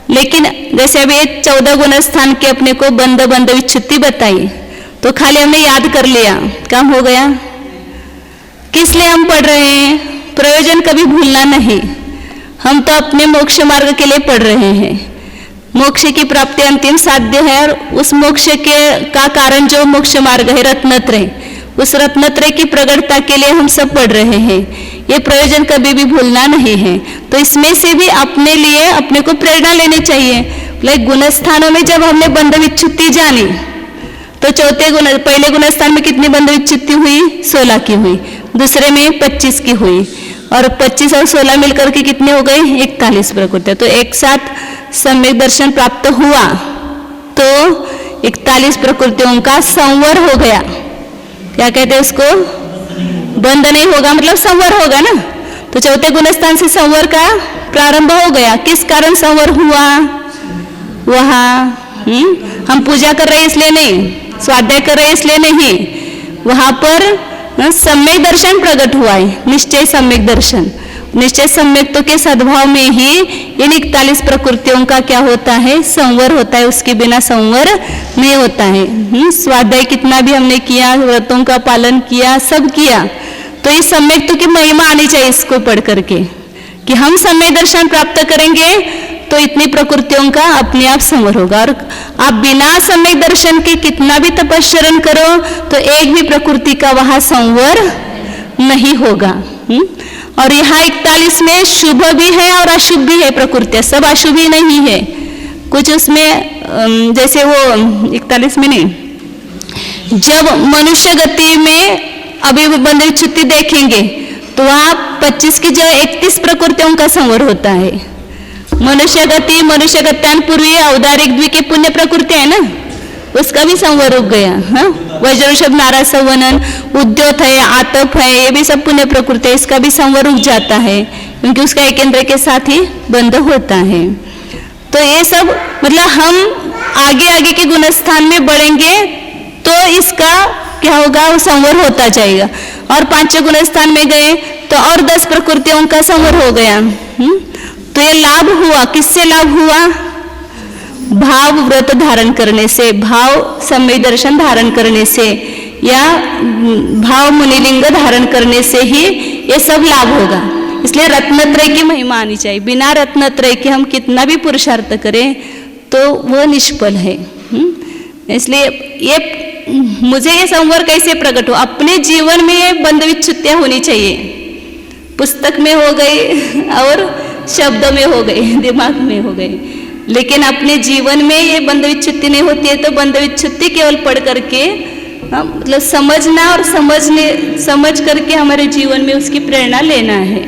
लेकिन जैसे अभी 14 गुण स्थान के अपने को बंद बंद विच्छुत्ति बताई, तो खाली हमने याद कर लिया, काम हो गया। किस लिए हम पढ़ रहे हैं? प्रयोजन कभी भूलना नहीं। हम तो अपने मोक्ष मार्ग के लिए पढ़ रहे हैं। मोक्ष की प्राप्ति अंतिम साध्य है, और उस मोक्ष के का कारण जो मोक्ष मार्ग है रत्नत्रय, उस रत्नत्रय की प्रगटता के लिए हम सब पढ़ रहे हैं। ये प्रयोजन कभी भी भूलना नहीं है। तो इसमें से भी अपने लिए अपने को प्रेरणा लेनी चाहिए। लाइक गुण स्थानों में जब हमने बंध विच्छुत्ति जानी, तो चौथे गुण, पहले गुण स्थान में कितनी बंध विच्छुत्ति हुई? 16 की हुई, दूसरे में 25 की हुई, और 25 और 16 मिलकर के कितने हो गए? 41 प्रकृति। तो एक साथ सम्यक दर्शन प्राप्त हुआ तो 41 प्रकृतियों का संवर हो गया। क्या कहते हैं उसको? बंद नहीं होगा, मतलब संवर होगा ना। तो चौथे गुण स्थान से संवर का प्रारंभ हो गया। किस कारण संवर हुआ? वहाँ हम पूजा कर रहे इसलिए नहीं, स्वाध्याय कर रहे इसलिए नहीं, वहां पर सम्यक दर्शन प्रकट हुआ है। निश्चय सम्यक दर्शन, निश्चय सम्यक्तों के सद्भाव में ही इन 41 प्रकृतियों का क्या होता है? संवर होता है। उसके बिना संवर नहीं होता है। स्वाध्याय कितना भी हमने किया, व्रतों का पालन किया, सब किया, तो इस सम्यक्तों की महिमा आनी चाहिए इसको पढ़ करके, कि हम सम्यक दर्शन प्राप्त करेंगे तो इतनी प्रकृतियों का अपने आप संवर होगा। और आप बिना सम्यक दर्शन के कितना भी तपस्चरण करो तो एक भी प्रकृति का वहां संवर नहीं होगा। और यहाँ 41 में शुभ भी है और अशुभ भी है प्रकृति, सब अशुभ ही नहीं है। कुछ उसमें जैसे वो 41 में नहीं, जब मनुष्य गति में अभी बंध विच्छुत्ति देखेंगे तो वहां 25 की जगह 31 प्रकृतियों का संवर होता है। मनुष्य गति, मनुष्य गत्यान पूर्वी औदारिक द्वितीय पुण्य प्रकृति है ना, उसका भी संवर रुक गया। हाँ, वज्रषभ नारा संवनन, उद्योत है, आतप है, ये भी सब पुण्य प्रकृति है, इसका भी संवर रुक जाता है, क्योंकि उसका एक केंद्र के साथ ही बंद होता है। तो ये सब मतलब हम आगे आगे के गुणस्थान में बढ़ेंगे तो इसका क्या होगा? वो संवर होता जाएगा। और 5 गुणस्थान में गए तो और 10 प्रकृतियों का संवर हो गया। तो ये लाभ हुआ, किससे लाभ हुआ? भाव व्रत धारण करने से, भाव सम्यक दर्शन धारण करने से, या भाव मुनिलिंग धारण करने से ही ये सब लाभ होगा। इसलिए रत्नत्रय की महिमा आनी चाहिए। बिना रत्नत्रय के हम कितना भी पुरुषार्थ करें तो वो निष्फल है। इसलिए ये मुझे ये संवर कैसे प्रकट हो? अपने जीवन में ये बंध विच्छुत्तियां होनी चाहिए। पुस्तक में हो गई और शब्दों में हो गई, दिमाग में हो गई, लेकिन अपने जीवन में ये बंध विच्छुत्ति नहीं होती है। तो बंध विच्छुत्ति केवल पढ़ करके मतलब समझना, और समझ करके हमारे जीवन में उसकी प्रेरणा लेना है।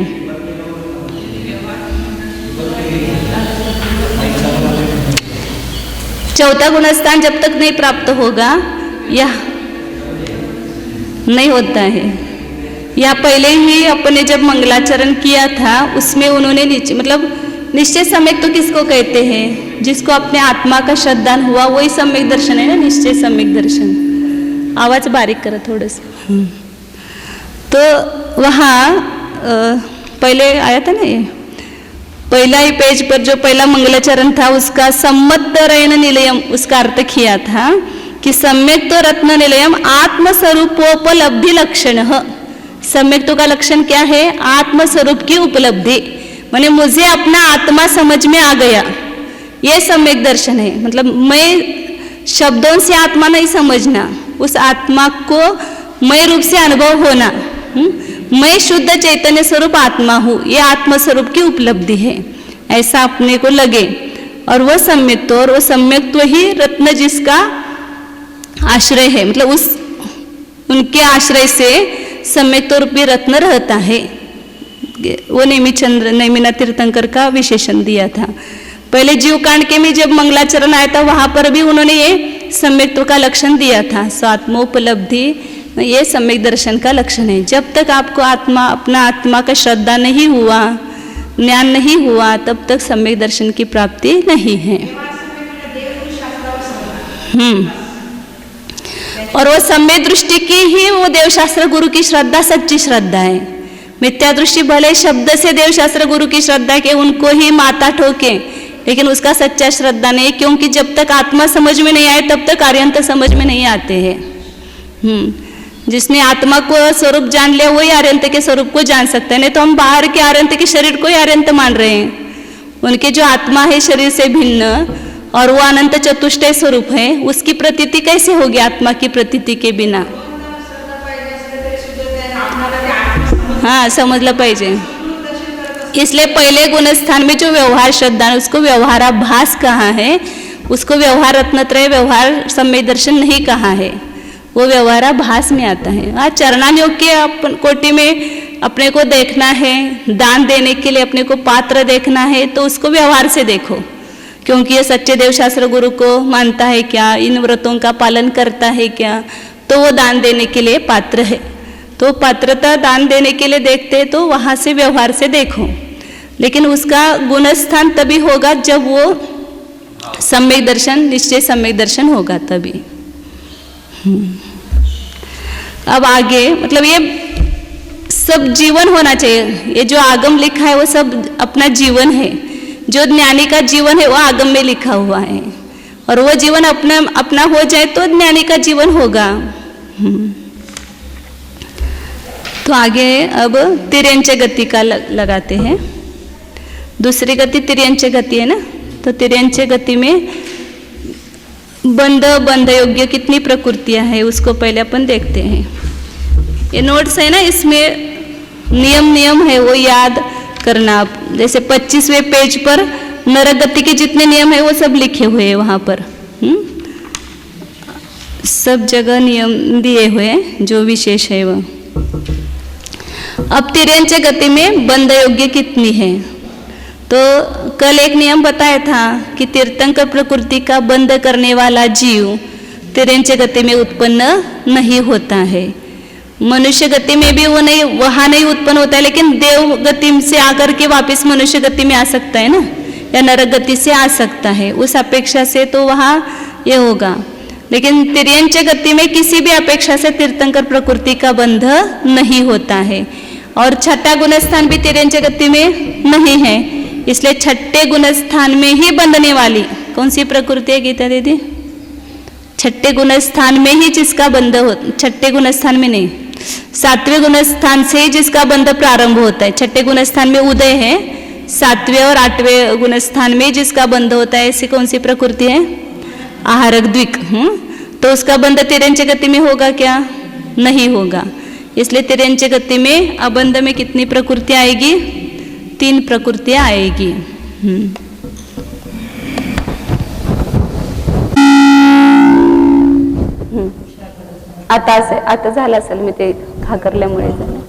चौथा गुणस्थान जब तक नहीं प्राप्त होगा यह नहीं होता है। या पहले ही अपने जब मंगलाचरण किया था उसमें उन्होंने निश्चय सम्यक तो किसको कहते हैं, जिसको अपने आत्मा का श्रद्धान हुआ वही सम्यक दर्शन है ना, निश्चय सम्यक दर्शन। आवाज बारीक करो थोड़ा सा। तो वहाँ पहले आया था ना, ये पहला ही पेज पर जो पहला मंगलाचरण था उसका सम्मत रयन निलयम, उसका अर्थ किया था कि सम्यक तो रत्न निलयम आत्मस्वरूपोपलब्धि लक्षण। सम्यक तो का लक्षण क्या है, आत्मस्वरूप की उपलब्धि, माने मुझे अपना आत्मा समझ में आ गया, ये सम्यक दर्शन है। मतलब मैं शब्दों से आत्मा नहीं समझना, उस आत्मा को मैं रूप से अनुभव होना, मैं शुद्ध चैतन्य स्वरूप आत्मा हूँ, ये आत्मस्वरूप की उपलब्धि है, ऐसा अपने को लगे। और वो सम्यक्त्व, और वो सम्यक्त्व ही रत्न जिसका आश्रय है, मतलब उस उनके आश्रय से सम्यक्त्व रूपी रत्न रहता है। वो नेमिनाथ तीर्थंकर का विशेषण दिया था। पहले जीव कांड के में जब मंगलाचरण आया था वहां पर भी उन्होंने ये सम्यक्त्व का लक्षण दिया था, स्वात्मोपलब्धि, ये सम्यक दर्शन का लक्षण है। जब तक आपको अपना आत्मा का श्रद्धा नहीं हुआ, ज्ञान नहीं हुआ, तब तक सम्यक दर्शन की प्राप्ति नहीं है। और वो सम्यक दृष्टि की ही वो देवशास्त्र गुरु की श्रद्धा सच्ची श्रद्धा है। मिथ्या दृष्टि भले शब्द से देवशास्त्र गुरु की श्रद्धा के उनको ही माता ठोके, लेकिन उसका सच्चा श्रद्धा नहीं, क्योंकि जब तक आत्मा समझ में नहीं आए तब तक आर्यंत समझ में नहीं आते हैं। जिसने आत्मा को स्वरूप जान लिया वही आर्यंत के स्वरूप को जान सकता है, नहीं तो हम बाहर के आर्यंत के शरीर को ही आर्यंत मान रहे हैं। उनके जो आत्मा है शरीर से भिन्न और वो अनंत चतुष्टय स्वरूप है, उसकी प्रतीति कैसे होगी आत्मा की प्रतीति के बिना? हाँ, समझलं पाहिजे। इसलिए पहले गुणस्थान में जो व्यवहार श्रद्धा है उसको व्यवहाराभास कहा है, उसको व्यवहार रत्नत्रय व्यवहार सम्यक दर्शन नहीं कहा है, वो व्यवहाराभास में आता है। हाँ, चरणानुयोग के कोटि में अपने को देखना है, दान देने के लिए अपने को पात्र देखना है, तो उसको व्यवहार से देखो, क्योंकि ये सच्चे देवशास्त्र गुरु को मानता है क्या, इन व्रतों का पालन करता है क्या, तो वो दान देने के लिए पात्र है। तो पात्रता दान देने के लिए देखते तो वहाँ से व्यवहार से देखो, लेकिन उसका गुणस्थान तभी होगा जब वो सम्यक दर्शन, निश्चय सम्यक दर्शन होगा तभी। अब आगे मतलब ये सब जीवन होना चाहिए। ये जो आगम लिखा है वो सब अपना जीवन है, जो ज्ञानी का जीवन है वो आगम में लिखा हुआ है, और वो जीवन अपना हो जाए तो ज्ञानी का जीवन होगा। तो आगे अब तिर्यंच गति का लगाते हैं। दूसरी गति तिर्यंच गति है ना, तो तिर्यंच गति में बंध योग्य कितनी प्रकृतियां है उसको पहले अपन देखते हैं। ये नोट्स है ना, इसमें नियम है वो याद करना आप। जैसे 25वें पेज पर नरक गति के जितने नियम है वो सब लिखे हुए हैं वहाँ पर। सब जगह नियम दिए हुए हैं जो विशेष है वो। अब तिर्यंच गति में बंध योग्य कितनी है, तो कल एक नियम बताया था कि तीर्थंकर प्रकृति का बंध करने वाला जीव तिर्यंच गति में उत्पन्न नहीं होता है। मनुष्य गति में भी वो नहीं, वहाँ नहीं उत्पन्न होता है, लेकिन देव गति से आकर के वापस मनुष्य गति में आ सकता है ना, या नरक गति से आ सकता है, उस अपेक्षा से तो वहाँ ये होगा। लेकिन तिर्यंच गति में किसी भी अपेक्षा से तीर्थंकर प्रकृति का बंध नहीं होता है। और छठा गुणस्थान भी तिर्यंच गति में नहीं है, इसलिए छठे गुणस्थान में ही बंधने वाली कौन सी प्रकृति है गीता दीदी? छठे गुणस्थान में ही जिसका बंध हो, छठे गुणस्थान में नहीं, 7वें गुणस्थान से ही जिसका बंध प्रारंभ होता है। छठे गुणस्थान में उदय है, 7वें और 8वें गुणस्थान में जिसका बंध होता है, ऐसी कौन सी प्रकृति है? आहारक द्विक। तो उसका बंध तिर्यंच गति में होगा क्या? नहीं होगा। इसलिए तिर्यंच गति में अबंध में कितनी प्रकृति आएगी? 3 प्रकृतियां आएगी। आता झालं असेल, मी ते खाकरल्यामुळे झालं।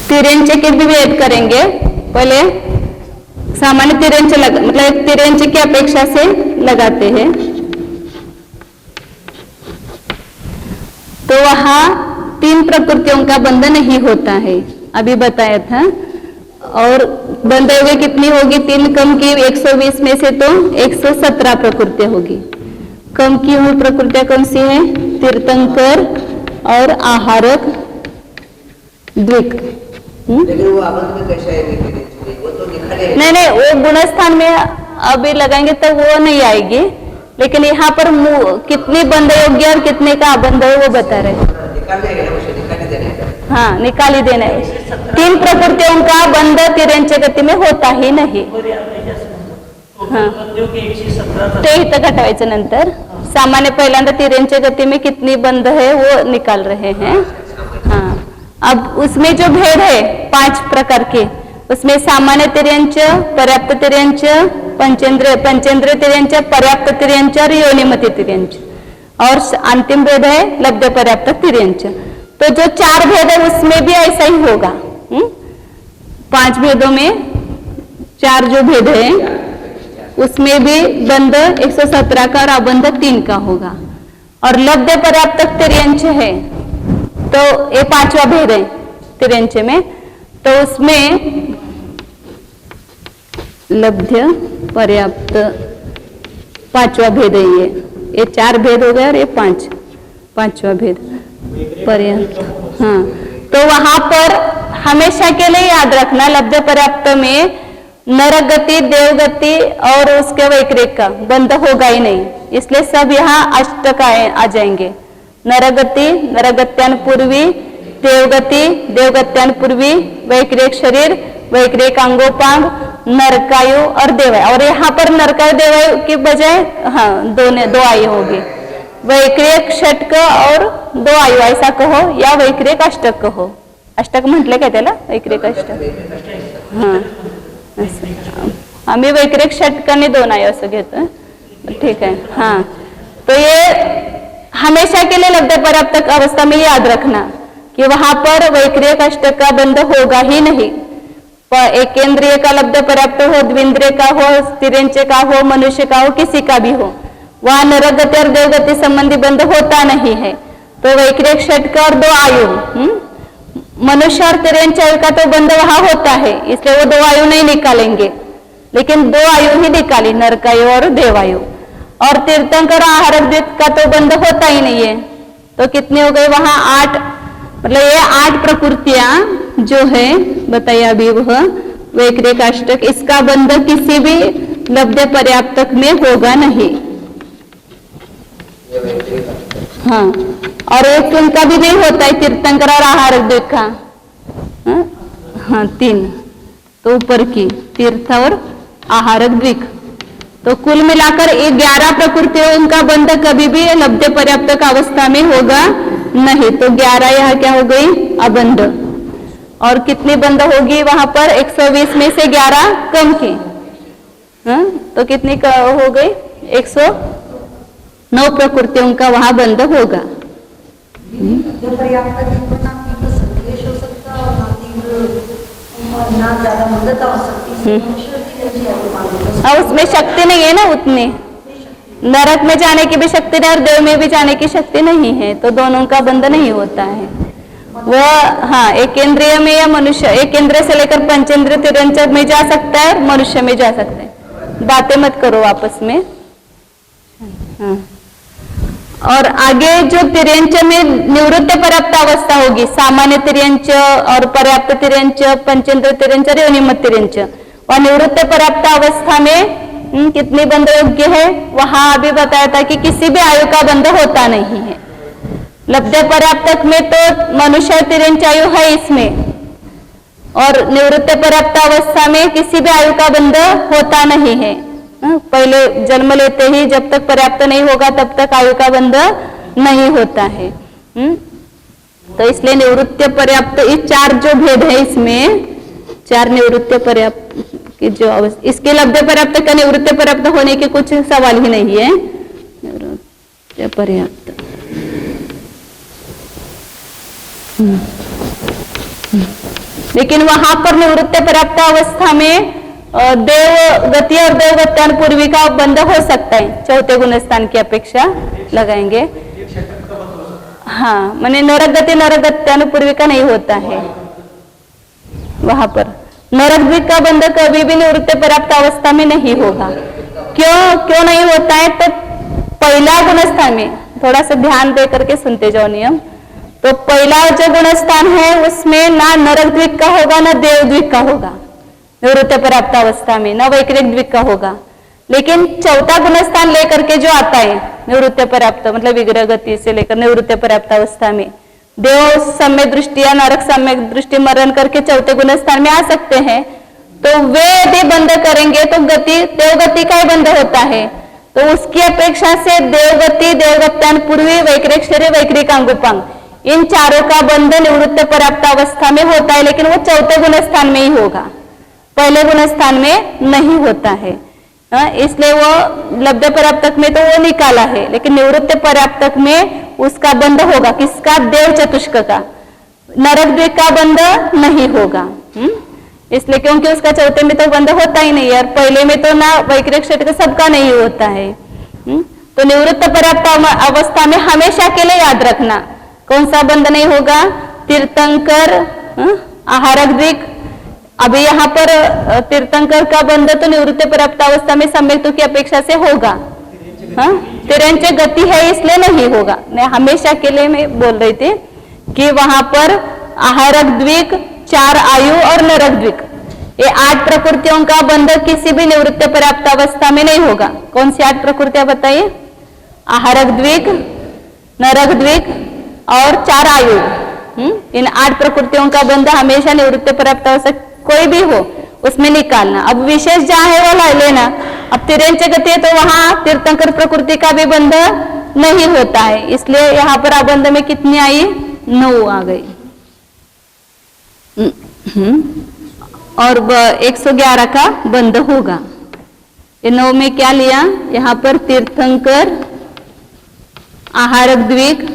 तिर्यंच के भी वेद करेंगे। पहले सामान्य तिर्यंच मतलब तिर्यंच की अपेक्षा से लगाते हैं तो वहां 3 प्रकृतियों का बंध नहीं होता है, अभी बताया था। और बंधे हुए कितनी होगी? 3 कम की 120 में से तो 117 प्रकृतियां होगी। कम की हुई प्रकृतियां कौन सी है? तीर्थंकर और आहारक द्विक। लेकिन वो आबंध में कैसे आएगी? वो तो लिखा है। नहीं, वो गुणस्थान में अभी लगाएंगे तो वो नहीं आएगी, लेकिन यहाँ पर कितनी बंध योग्य और कितने का अबंध है वो बता रहे। हाँ, निकाल ही देना है। 3 प्रकृतियों का बंध तिर्यंच्या गती में होता ही नाही। हाँ, ते इथं घटवायचं नंतर। सामान्य पहिल्यांदा तिर्यंच्या गती में कितनी बंध है वो निकाल रहे हैं। हाँ, अब उसमें जो भेद है 5 प्रकार के, उसमें सामान्य तिर्यंच, पर्याप्त तिर्यंच, पंचेंद्रिय तिर्यंच, पर्याप्त तिर्यंच और योनिमति तिर्यंच, और अंतिम भेद है लब्ध पर्याप्त तिर्यंच। तो जो 4 भेद है उसमें भी ऐसा ही होगा। 5 भेदों में 4 जो भेद है उसमें भी बंध 117 का और अबंध 3 का होगा। और लब्ध पर्याप्त तिर्यंच है तो ये 5वां भेद है तिर्यंच में, तो उसमें लब्ध पर्याप्त 5वां भेद है। ये 4 भेद हो गए और ये 5वां भेद पर्याप्त। हाँ, तो वहां पर हमेशा के लिए याद रखना, लब्ध पर्याप्त में नरक गति, देवगति और उसके वैक्रिक का बंध होगा ही नहीं, इसलिए सब यहाँ अष्टक आ जाएंगे। नरगति, नरगत्यान पूर्वी, देवगति, देवगत्यान पूर्वी, वैक्रिक शरीर, वैक्रिक अंगोपांग, नरकायु और देवायु। और यहाँ पर नरकायु देवायु की बजाय हाँ 2 आयु होगी। वैक्रिक षटक और 2 आयु ऐसा कहो, या वैक्रिक अष्टक कहो। अष्टक म्हटले काय त्याला? वैक्रिक अष्टक। हाँ, आम्ही वैक्रिक षटकाने 2 आयु असं घेतो, ठीक है। हाँ, तो ये हमेशा के लिए लब्ध पर्याप्त अवस्था में याद रखना कि वहां पर वैक्रिक अष्टक का बंध होगा ही नहीं। एकेंद्रिय का लब्ध पर्याप्त हो, द्विंद्रिय का हो, तिर्यंच का हो, मनुष्य का हो, किसी का भी हो, वहां नरक गति और देवगति संबंधी बंध होता नहीं है। तो वैक्रिक षटक और 2 आयु, मनुष्य और तिर्यंच आयु का तो बंध वहां होता है, इसलिए वो 2 आयु नहीं निकालेंगे, लेकिन 2 आयु ही निकाली, नरकायु और देवायु। और तीर्थंकर आहारक द्विक का तो बंध होता ही नहीं है, तो कितने हो गए वहां? 8। मतलब ये 8 प्रकृतियां जो है बताइए अभी, वह वैक्रिक अष्टक, इसका बंध किसी भी लब्ध पर्याप्तक में होगा नहीं। हाँ, और एक उनका भी नहीं होता है तीर्थंकर और आहारक द्विक का। हाँ, 3 तो ऊपर की तीर्थ और आहारक द्विक, तो कुल मिलाकर 11 प्रकृतियों का बंध कभी भी लब्ध पर्याप्तक अवस्था में होगा नहीं। तो 11 यहाँ क्या हो गई? अबंध। और कितनी बंध होगी वहां पर? 120 में से 11 कम की। हाँ, तो कितनी हो गई? 109 प्रकृतियों का वहां बंध होगा। और उसमें शक्ति नहीं है ना उतनी, नरक में जाने की भी शक्ति नहीं और देव में भी जाने की शक्ति नहीं है, तो दोनों का बंध नहीं होता है। वह हाँ, एक इंद्रिय में या मनुष्य, एक इंद्रिय से लेकर पंचेंद्रिय तिर्यंच में जा सकता है, मनुष्य में जा सकता है। बातें मत करो आपस में। हाँ, और आगे जो तिर्यंच में निवृत्त पर्याप्त अवस्था होगी, सामान्य तिर्यंच और पर्याप्त तिर्यंच, पंचेंद्रिय तिर्यंच और योनिमत तिर्यंच, और निवृत्त पर्याप्त अवस्था में कितनी बंध योग्य है? वहां अभी बताया था कि किसी भी आयु का बंध होता नहीं है। लब्ध पर्याप्तक में तो मनुष्य तिर्यंच आयु है इसमें, और निवृत्त पर्याप्त अवस्था में किसी भी आयु का बंध होता नहीं है। पहले जन्म लेते ही जब तक पर्याप्त नहीं होगा तब तक आयु का बंध नहीं होता है। तो इसलिए निवृत्त पर्याप्त, ये 4 जो भेद है इसमें, 4 निवृत्त पर्याप्त की जो अवस्था, इसके लब्ध पर्याप्त का निवृत्त पर्याप्त होने के कुछ सवाल ही नहीं है। निवृत्त पर्याप्त लेकिन वहां पर निवृत्त पर्याप्त अवस्था में देव गति और देवगत्यान पूर्वी का बंध हो सकता है, चौथे गुणस्थान की अपेक्षा लगाएंगे। हाँ, माने नरक गति नरक गत्यान पूर्वी का नहीं होता है। वहां पर नरक द्विक का बंध कभी भी निवृत्ति पर्याप्त अवस्था में नहीं होगा। क्यों नहीं होता है? तो पहला गुणस्थान में थोड़ा सा ध्यान दे करके सुनते जाओ नियम। तो पहला जो गुणस्थान है उसमें ना नरक द्विक का होगा ना देव द्विक का होगा निवृत्ति पर्याप्त अवस्था में, ना वैक्रिक द्विक का होगा। लेकिन चौथा गुणस्थान लेकर के जो आता है निवृत्ति पर्याप्त मतलब विग्रह गति से लेकर निवृत्ति पर्याप्त अवस्था में देव सम्यक दृष्टि या नरक सम्यक दृष्टि मरण करके चौथे गुणस्थान में आ सकते हैं। तो वे यदि बंद करेंगे तो गति देवगति का ही बंद होता है। तो उसकी अपेक्षा से देवगति देवगत्यान पूर्वी वैक्रिक शरीर वैक्रिक अंगुपांग इन चारों का बंध निवृत्ति पर्याप्त अवस्था में होता है, लेकिन वो चौथे गुणस्थान में ही होगा, पहले गुणस्थान में नहीं होता है। इसलिए वो लब्ध पर्याप्तक में तो वो निकाला है, लेकिन निवृत्ति पर्याप्तक में उसका बंध होगा। किसका? देव चतुष्क का। नरक द्विक का बंध नहीं होगा। इसलिए क्योंकि उसका चौथे में तो बंध होता ही नहीं है, और पहले में तो ना वैक्रिक शरीर का सबका नहीं होता है। तो निवृत्त पर्याप्त अवस्था में हमेशा के लिए याद रखना कौन सा बंध नहीं होगा? तीर्थंकर आहारक द्विक। अभी यहाँ पर तीर्थंकर का बंध तो निवृत्ति पर्याप्त अवस्था में सम्यक्तु की अपेक्षा से होगा। तिरंच गति है इसलिए नहीं होगा। मैं हमेशा के लिए मैं बोल रही थी कि वहां पर आहारक द्विक, चार आयु और नरक द्विक ये 8 प्रकृतियों का बंध किसी भी निवृत्ति पर्याप्त अवस्था में नहीं होगा। कौन सी 8 प्रकृतियां बताइए? आहारक द्विक, नरक द्विक और 4 आयु। इन 8 प्रकृतियों का बंध हमेशा निवृत्ति पर्याप्त अवस्था कोई भी हो उसमें निकालना। अब विशेष जहां है वो लेना। अब तिरंच गति है तो वहां तीर्थंकर प्रकृति का भी बंध नहीं होता है, इसलिए यहाँ पर अबंध में कितनी आई? 9 आ गई। और 111 का बंध होगा। ये 9 में क्या लिया? यहाँ पर तीर्थंकर, आहारक द्विक,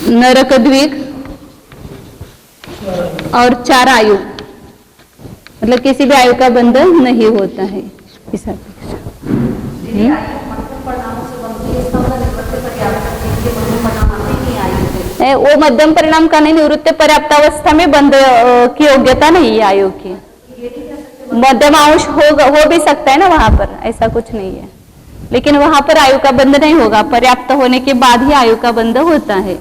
नरक द्विक और 4 आयु, मतलब किसी भी आयु का बंध नहीं होता है इस अपेक्षा। वो मध्यम परिणाम का नहीं, निवृत्ति पर्याप्त अवस्था में बंध की योग्यता नहीं है आयु की। मध्यम अंश हो भी सकता है ना वहां पर, ऐसा कुछ नहीं है, लेकिन वहां पर आयु का बंध नहीं होगा। पर्याप्त होने के बाद ही आयु का बंध होता है,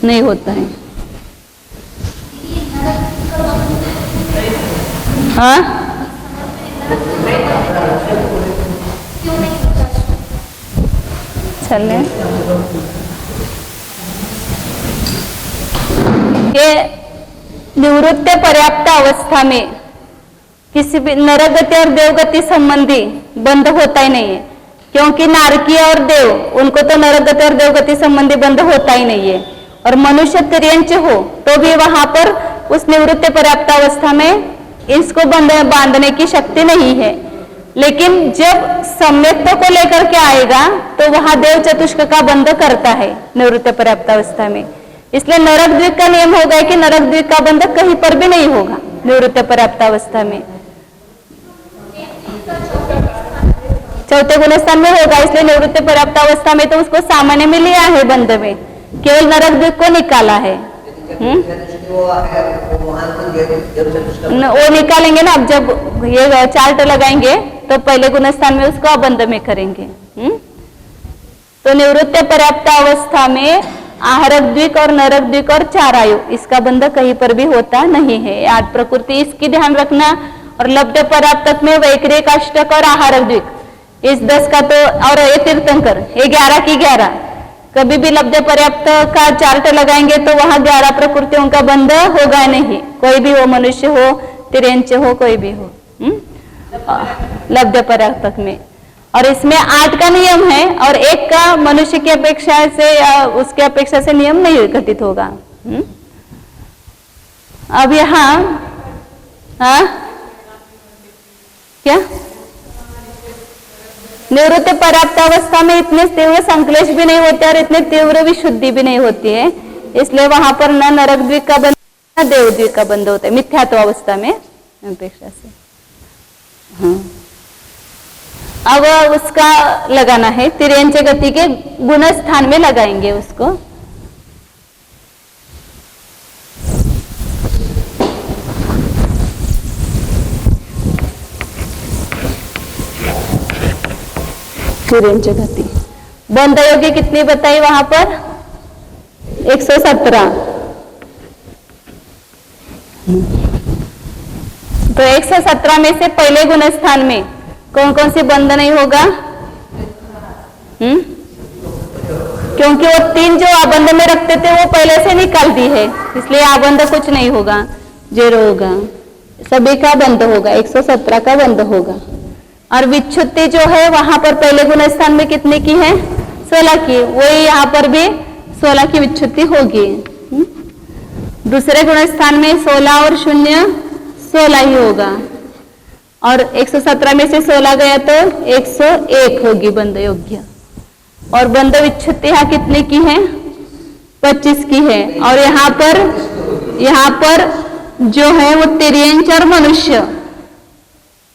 नहीं होता है। हाँ, चले ये निवृत्ति पर्याप्त अवस्था में किसी भी नरक गति और देवगति संबंधी बंध होता ही नहीं है, क्योंकि नारकीय और देव उनको तो नरक गति और देवगति संबंधी बंध होता ही नहीं है। और मनुष्य तिर्यंच हो तो भी वहां पर उस निवृत्ति पर्याप्त अवस्था में इसको बांधने की शक्ति नहीं है। लेकिन जब सम्यक्तों को लेकर के आएगा तो वहां देव चतुष्क का बंध करता है निवृत्ति पर्याप्त अवस्था में। इसलिए नरक द्विक का नियम होगा कि नरक द्विक का बंध कहीं पर भी नहीं होगा निवृत्ति पर्याप्त अवस्था में, चौथे गुणस्थान में होगा। इसलिए निवृत्ति पर्याप्त अवस्था में तो उसको सामान्य में लिया है बंध में, केवल नरक द्विक को निकाला है। वो निकालेंगे ना, अब जब ये चार्ट लगाएंगे तो पहले गुणस्थान में उसको अबंध में करेंगे। तो निवृत्ति पर्याप्त अवस्था में आहारक द्विक और नरक द्विक और 4 आयु इसका बंध कहीं पर भी होता नहीं है। 8 प्रकृति इसकी ध्यान रखना। और लब्ध पर्याप्तक में वैक्रिक, अष्टक और आहारक द्विक इस 10 का तो, और ये तीर्थंकर ये 11 की 11 कभी भी लब्ध पर्याप्त का चार्ट लगाएंगे तो वहां 11 प्रकृतियों का बंध होगा नहीं, कोई भी हो, मनुष्य हो, तिर्यंच हो, कोई भी हो लब्ध पर्याप्तक में। और इसमें 8 का नियम है और 1 का मनुष्य की अपेक्षा से या उसके अपेक्षा से नियम नहीं घटित होगा। अब यहाँ क्या निवृत्ति पर्याप्त अवस्था में इतने तीव्र संक्लेश भी नहीं होते और इतने तीव्र विशुद्धि भी नहीं होती है, इसलिए वहां पर न नरक द्वीप का बंध न देव द्वीप का बंध होता है मिथ्यात्व अवस्था में अपेक्षा से। हाँ, अब उसका लगाना है तिर्यंच गति के गुण स्थान में लगाएंगे उसको। तिर्यंच गति बंध योगी कितनी बताई वहां पर 117। तो 117 में से पहले गुण स्थान में कौन कौन सी बंध नहीं होगा? क्योंकि वो 3 जो आबंध में रखते थे वो पहले से निकाल दी है, इसलिए आबंध कुछ नहीं होगा, 0 होगा। सभी का बंध होगा, 117 का बंध होगा। और विच्छुत्ति जो है वहां पर पहले गुण स्थान में कितने की है? 16 की। वही यहाँ पर भी 16 की विच्छुत्ति होगी। दूसरे गुण स्थान में 16 और 0 16 ही होगा। और 117 में से 16 गया तो 101 होगी बंध योग्य। और बंध विच्छुत्ति यहाँ कितने की है? 25 की है। और यहाँ पर जो है वो तिर्यंच और मनुष्य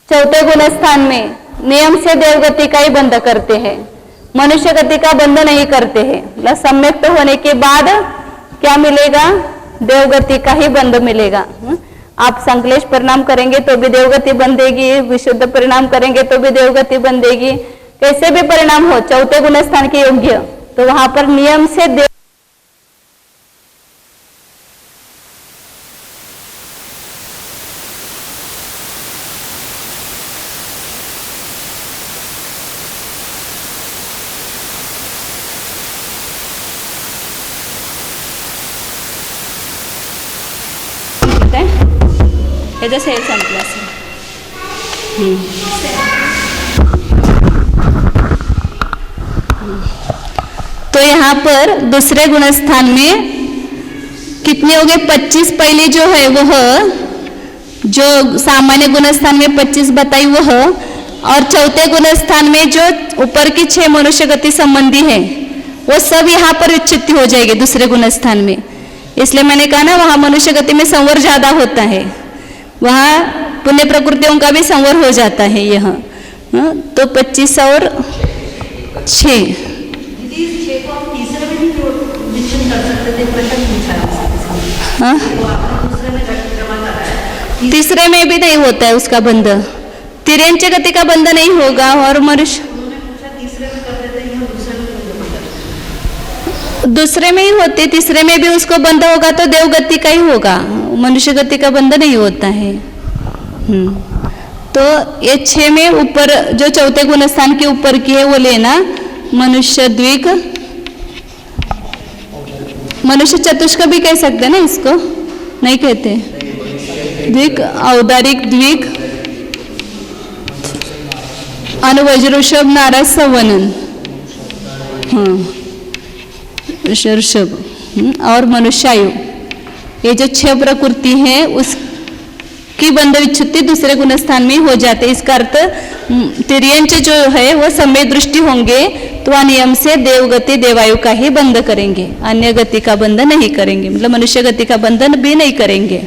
चौथे गुण स्थान में नियम से देवगति का ही बंध करते हैं, मनुष्य गति का बंध नहीं करते हैं। मतलब सम्यक्त होने के बाद क्या मिलेगा? देवगति का ही बंध मिलेगा। आप संकलेश परिणाम करेंगे तो भी देवगति बंधेगी, विशुद्ध परिणाम करेंगे तो भी देवगति बंधेगी। कैसे भी परिणाम हो चौथे गुण स्थान के योग्य, तो वहां पर नियम से देव जैसे संपला से तो यहाँ पर दूसरे गुण स्थान में कितने हो गए? 25 पहले जो है वह जो सामान्य गुण स्थान में 25 बताई वह, और चौथे गुण स्थान में जो ऊपर की 6 मनुष्य गति संबंधी है वो सब यहाँ पर विच्छित्ति हो जाएगी दूसरे गुण स्थान में। इसलिए मैंने कहा ना वहां मनुष्य गति में संवर ज्यादा होता है, वहां पुण्य प्रकृतियों का भी संवर हो जाता है यहाँ। तो 25 और 6 हाँ? तीसरे में भी नहीं होता है उसका बंध, तिर्यंच गति का बंध नहीं होगा। और मनुष्य दूसरे में ही होते, तीसरे में भी उसको बंध होगा तो देवगति का ही होगा, मनुष्य गति का बंध नहीं होता है। तो ये 6 में ऊपर जो चौथे गुण स्थान के ऊपर की है वो लेना, मनुष्य द्विक, मनुष्य चतुष्क भी कह सकते हैं ना, इसको नहीं कहते द्विक, औदारिक द्विक, अनुवज्रुषभ नारद सवनन, हाँ ऋषभ और मनुष्यायु, ये जो 6 प्रकृति है उसकी बंध विच्छुत्ति दूसरे गुण स्थान में हो जाते। इसका अर्थ तिर्यंच जो है वो समय दृष्टि होंगे तो वह नियम से देवगति देवायु का ही बंध करेंगे, अन्य गति का बंध नहीं करेंगे, मतलब मनुष्य गति का बंधन भी नहीं करेंगे।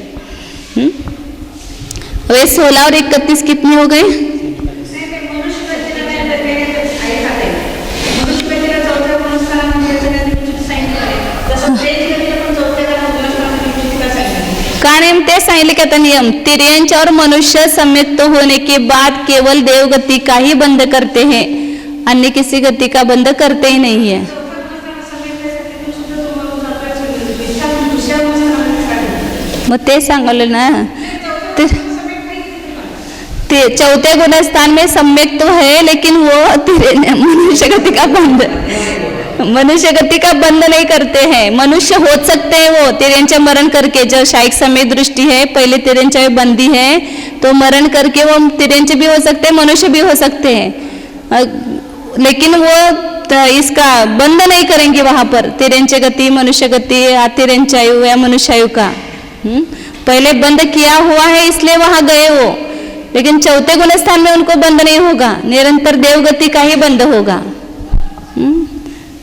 वे 16 और 31 कितने हो गए? का नियम ते सांगितले की आता नियम तिर्यंच और मनुष्य सम्यक्त होने के बाद केवल देवगति का ही बंध करते हैं, अन्य किसी गति का बंध करते ही नहीं है। मग ते सांगले ना, चौथे गुण स्थान में सम्यक्त तो है लेकिन वो मनुष्य गति का बंध, मनुष्य गति का बंध नहीं करते हैं। मनुष्य हो सकते हैं वो तिर्यंच मरण करके, जब शायिक समय दृष्टि है पहले तिर्यंच में बंदी है तो मरण करके वो तिर्यंच भी हो सकते हैं, मनुष्य भी हो सकते हैं, लेकिन वो इसका बंध नहीं करेंगे वहां पर तिर्यंच गति, मनुष्य गति, तिर्यंचायु या मनुष्यायु का पहले बंद किया हुआ है इसलिए वहां गए वो, लेकिन चौथे गुण स्थान में उनको बंद नहीं होगा, निरंतर देवगति का ही बंद होगा।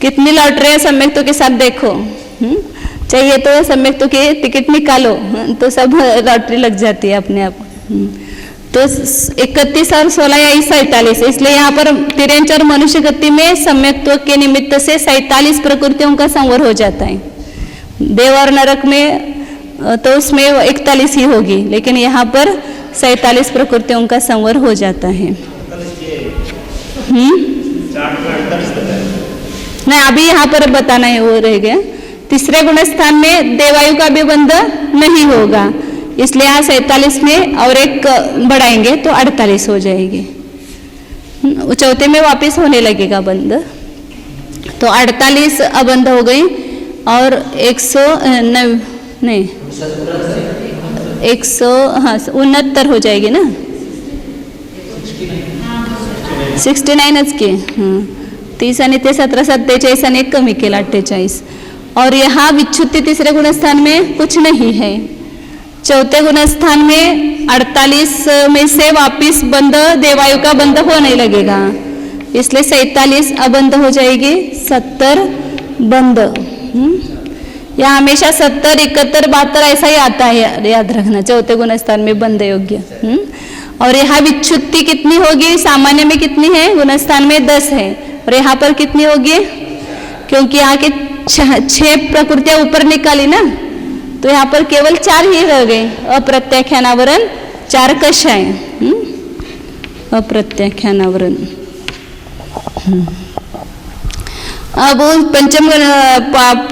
कितनी लौट रहे हैं सम्यक्तों के साथ देखो। चाहिए तो सम्यक तो की टिकट निकालो, तो सब लॉटरी लग जाती है अपने आप। तो 31 और 16 या 47, इसलिए यहाँ पर तिरंज और मनुष्य गति में सम्यक्त्व के निमित्त से 47 प्रकृतियों का संवर हो जाता है। देव और नरक में तो उसमें 41 ही होगी, लेकिन यहाँ पर 47 प्रकृतियों का संवर हो जाता है। नहीं, अभी यहाँ पर बताना है, वो रह गया। तीसरे गुण स्थान में देवायु का भी बंध नहीं होगा, इसलिए यहाँ 47 में और एक बढ़ाएंगे तो 48 हो जाएगी। चौथे में वापस होने लगेगा बंध, तो 48 अबंध हो गई और 169 हो जाएगी ना, 69च की। 30 आणि ते 17, 47 आणि एक कमी केला 48। और यहाँ विच्छुत्ति तीसरे गुणस्थान में कुछ नहीं है। चौथे गुणस्थान में 48 में से वापिस बंध देवायु का बंध होने लगेगा, इसलिए 47 अबंध हो जाएगी, 70 बंध। यहाँ हमेशा 70, 71, 72 ऐसा ही आता है, याद रखना चौथे गुणस्थान में बंध योग्य। और यहाँ विच्छुत्ति कितनी होगी, सामान्य में कितनी है, गुणस्थान में 10 है, और यहाँ पर कितनी होगी, क्योंकि यहाँ के 6 प्रकृतियां ऊपर निकाली ना, तो यहाँ पर केवल 4 ही रह गए। अप्रत्याख्यानावरण 4 कषाय, अप्रत्याख्यानावरण। अब पंचम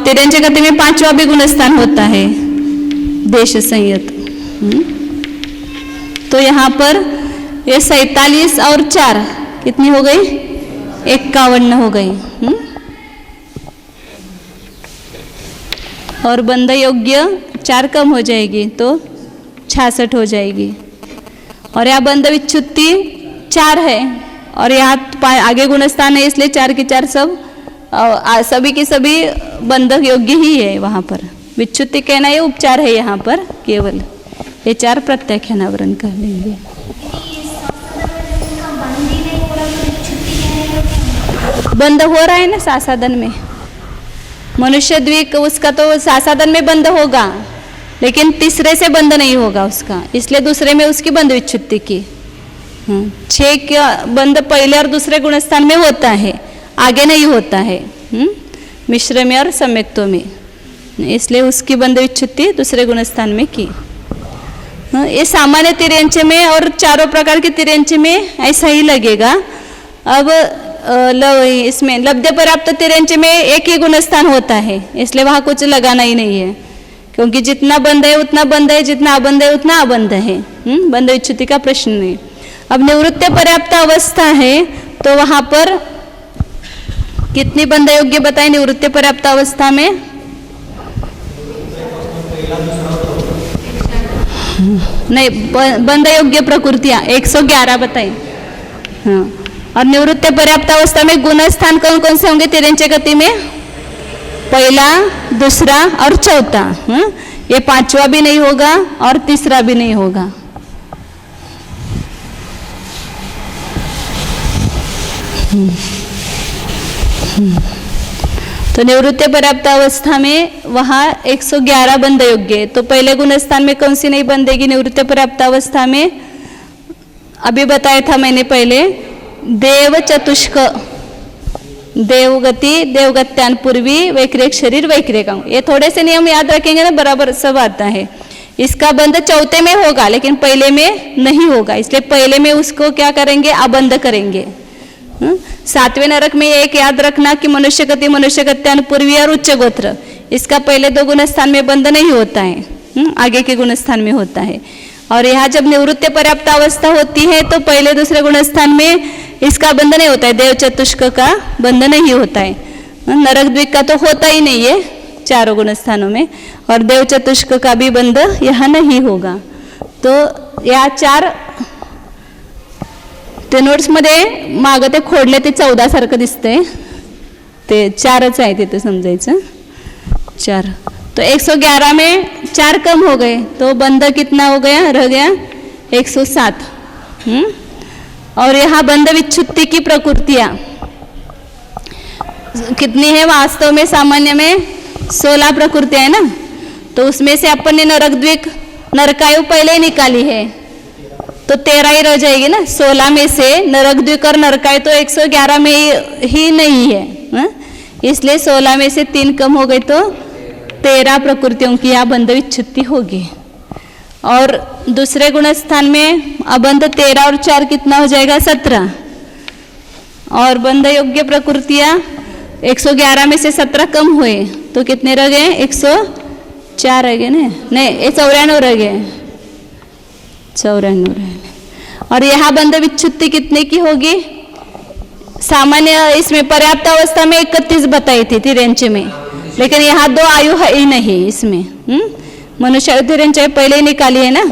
तिरंज गति में 5वां भी गुणस्थान होता है, देश संयत। तो यहाँ पर ये 47 और 4 कितनी हो गई, 51 हो गई। और बंध योग्य 4 कम हो जाएगी तो 66 हो जाएगी। और यहाँ बंध विच्छुत्ति 4 है, और यहाँ आगे गुणस्थान है, इसलिए 4 के 4 सब सभी की सभी बंधक योग्य ही है। वहाँ पर विच्छुत्ति कहना ये उपचार है, यहाँ पर केवल ये 4 प्रत्याख्यानावरण कर लेंगे। बंद हो रहा है ना सासादन में, मनुष्य द्वीक उसका तो सासादन में बंद होगा, लेकिन तीसरे से बंद नहीं होगा उसका, इसलिए दूसरे में उसकी बंद विच्छुत्ति की। 6 का बंद पहले और दूसरे गुणस्थान में होता है, आगे नहीं होता है, मिश्र में और सम्यक्त्व में, इसलिए उसकी बंद विच्छुत्ति दूसरे गुणस्थान में की। ये सामान्य तिर्यंच में और चारों प्रकार के तिर्यंच में ऐसा ही लगेगा। अब इसमें लब्ध पर्याप्त तिर्यंच में एक ही गुणस्थान होता है, इसलिए वहाँ कुछ लगाना ही नहीं है, क्योंकि जितना बंद है उतना बंद है, जितना अबंध है उतना अबंध है। बंध विच्छुत्ति का प्रश्न नहीं। अब निवृत्त पर्याप्त अवस्था है, तो वहाँ पर कितनी बंध योग्य बताएं निवृत्त पर्याप्त अवस्था में? नहीं, बंध योग्य प्रकृतियां 111 बताएं। हाँ, और निवृत्त पर्याप्त अवस्था में गुण स्थान कौन कौन से होंगे तिरंज गति में? पहला, दूसरा और चौथा। ये 5वां भी नहीं होगा और तीसरा भी नहीं होगा। तो निवृत्त पर्याप्त अवस्था में वहाँ 111 बंध योग्य है। तो पहले गुण स्थान में कौन सी नहीं बंधेगी निवृत्त पर्याप्त अवस्था में? अभी बताया था मैंने पहले, देव चतुष्क, देवगति, देवगत्यान पूर्वी, वैक्रेक शरीर, वैक्रेक अंग, ये थोड़े से नियम याद रखेंगे ना, बराबर सब आता है। इसका बंध चौथे में होगा, लेकिन पहले में नहीं होगा, इसलिए पहले में उसको क्या करेंगे? अबंध करेंगे। 7वें नरक में एक याद रखना कि मनुष्य गति, मनुष्य गत्यान पूर्वी और उच्च गोत्र, इसका पहले 2 गुण स्थान में बंध नहीं होता है, आगे के गुण स्थान में होता है। और यहाँ जब निवृत्त पर्याप्त अवस्था होती है तो पहले दूसरे गुण स्थान में इसका बंध नहीं होता है, देव चतुष्क का बंध नहीं होता है। नरक द्वीप का तो होता ही नहीं है चारों गुण स्थानों में, और देव चतुष्क का भी बंध यहाँ नहीं होगा। तो या 4 ते नोट्समध्ये मागं ते खोडले ते 14 सारखं दिसतंय, ते 4च आहे तिथे समजायचं 4। तो 111 में 4 कम हो गए, तो बंध कितना हो गया? रह गया 107। और यहाँ बंध विच्छुत्ति की प्रकृतियाँ कितनी है वास्तव में? सामान्य में 16 प्रकृति है ना, तो उसमें से अपन ने नरकद्वीक नरकायु पहले ही निकाली है, तो 13 ही रह जाएगी ना। 16 में से नरकद्वीक और नरकायु तो 111 में ही नहीं है, हा? इसलिए 16 में से 3 कम हो गए तो 13 प्रकृतियों की यहाँ बंध विच्छुत्ति होगी। और दूसरे गुणस्थान में अबंध 13 और 4 कितना हो जाएगा 17, और बंध योग्य प्रकृतियाँ 111 में से 17 कम हुए तो कितने रह गए 104 रह गए ना, नहीं 94 रह गए, 94 रह गए। और यहाँ बंध विच्छुत्ति कितने की होगी, सामान्य इसमें पर्याप्त अवस्था में 31 बताई थी तिरंच में, लेकिन यहाँ 2 आयु है ही नहीं इसमें। मनुष्य तिरंच पहले ही निकाली है ना,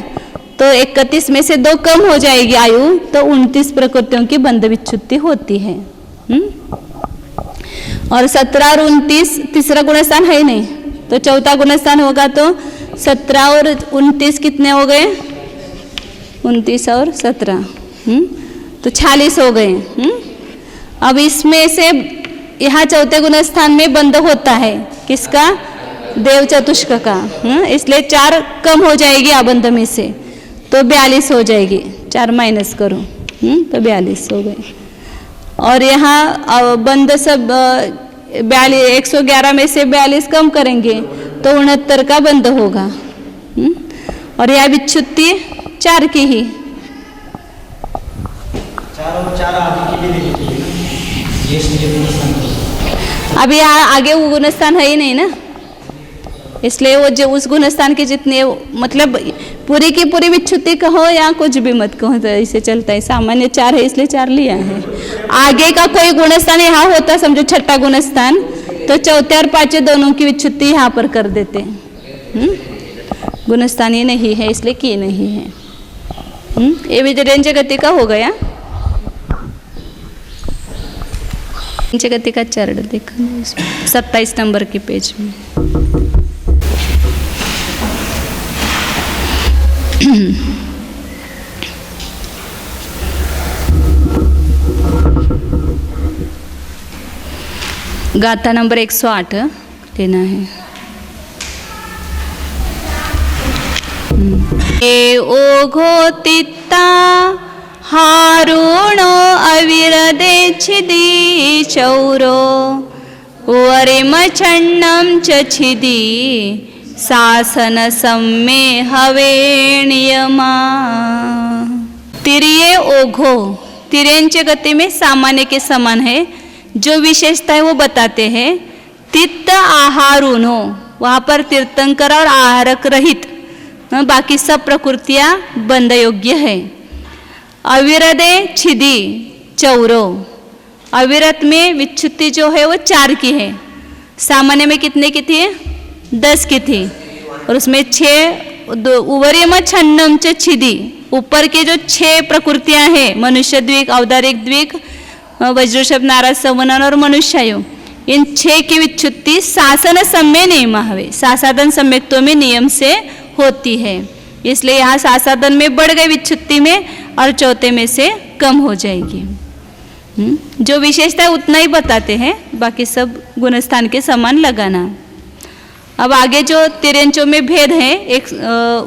तो 31 में से 2 कम हो जाएगी आयु, तो 29 प्रकृतियों की बंध विच्छुत्ति होती है। और 17 और 29 तीसरा गुणस्थान है ही नहीं, तो चौथा गुणस्थान होगा तो 17 और 29 कितने हो गए 29 और 17 तो 46 हो गए। अब इसमें से यहाँ चौथे गुणस्थान में बंध होता है किसका, देव चतुष्क का, इसलिए 4 कम हो जाएगी आबंध में से, तो 42 हो जाएगी, 4 माइनस करो तो 42 हो गए। और यहाँ बंध सब 111 में से 42 कम करेंगे तो 69 का बंध होगा। और यह विच्छुत्ति 4 की ही, 4 और 4 आगे की भी दे दीजिए ना, ये गुणस्थान। अब यहाँ आगे वो गुणस्थान है ही नहीं ना, इसलिए वो जो उस गुणस्थान के जितने मतलब पूरी की पूरी विच्छुत्ति कहो या कुछ भी मत कहो, तो ऐसे चलता है। सामान्य 4 है इसलिए 4 लिया है। आगे का कोई गुणस्थान यहाँ होता समझो छठा गुणस्थान, तो चौथे और पांचवें दोनों की विच्छुत्ति यहाँ पर कर देते हैं। गुणस्थान ये नहीं है इसलिए की नहीं है। ये विजय गति का हो गया। गति का चरण देखा 27 नंबर के पेज में। गाथा नंबर 108 लेना है। ए ओघो तित्ता हारुणो अविरदे छिदी चौरो वरिम छन्नम च छिदी शासन सम्मे हवे नियमा। तिरिये ओघो, तिर्यंच गति में सामान्य के समान है, जो विशेषता है वो बताते हैं। तित्त आहारुनो, वहाँ पर तीर्थंकर और आहारक रहित बाकी सब प्रकृतियाँ बंध योग्य है। अविरदे छिदी चौरो, अविरत में विच्छुत्ति जो है वो 4 की है, सामान्य में कितने की थी 10 की थी, और उसमें 6 उवर्यम छन्नम च छिदी, ऊपर के जो 6 प्रकृतियां हैं मनुष्य द्विक, औदारिक द्विक, वज्रषभ नारद सवनन और मनुष्यायु, इन 6 की विच्छुत्ति शासन सम्य नियम हवे, शासादन सम्यक्तों में नियम से होती है। इसलिए यहाँ शासादन में बढ़ गई विच्छुत्ति में और चौथे में से कम हो जाएगी। जो विशेषता है उतना ही बताते हैं, बाकी सब गुणस्थान के समान लगाना। अब आगे जो तिरंचों में भेद है एक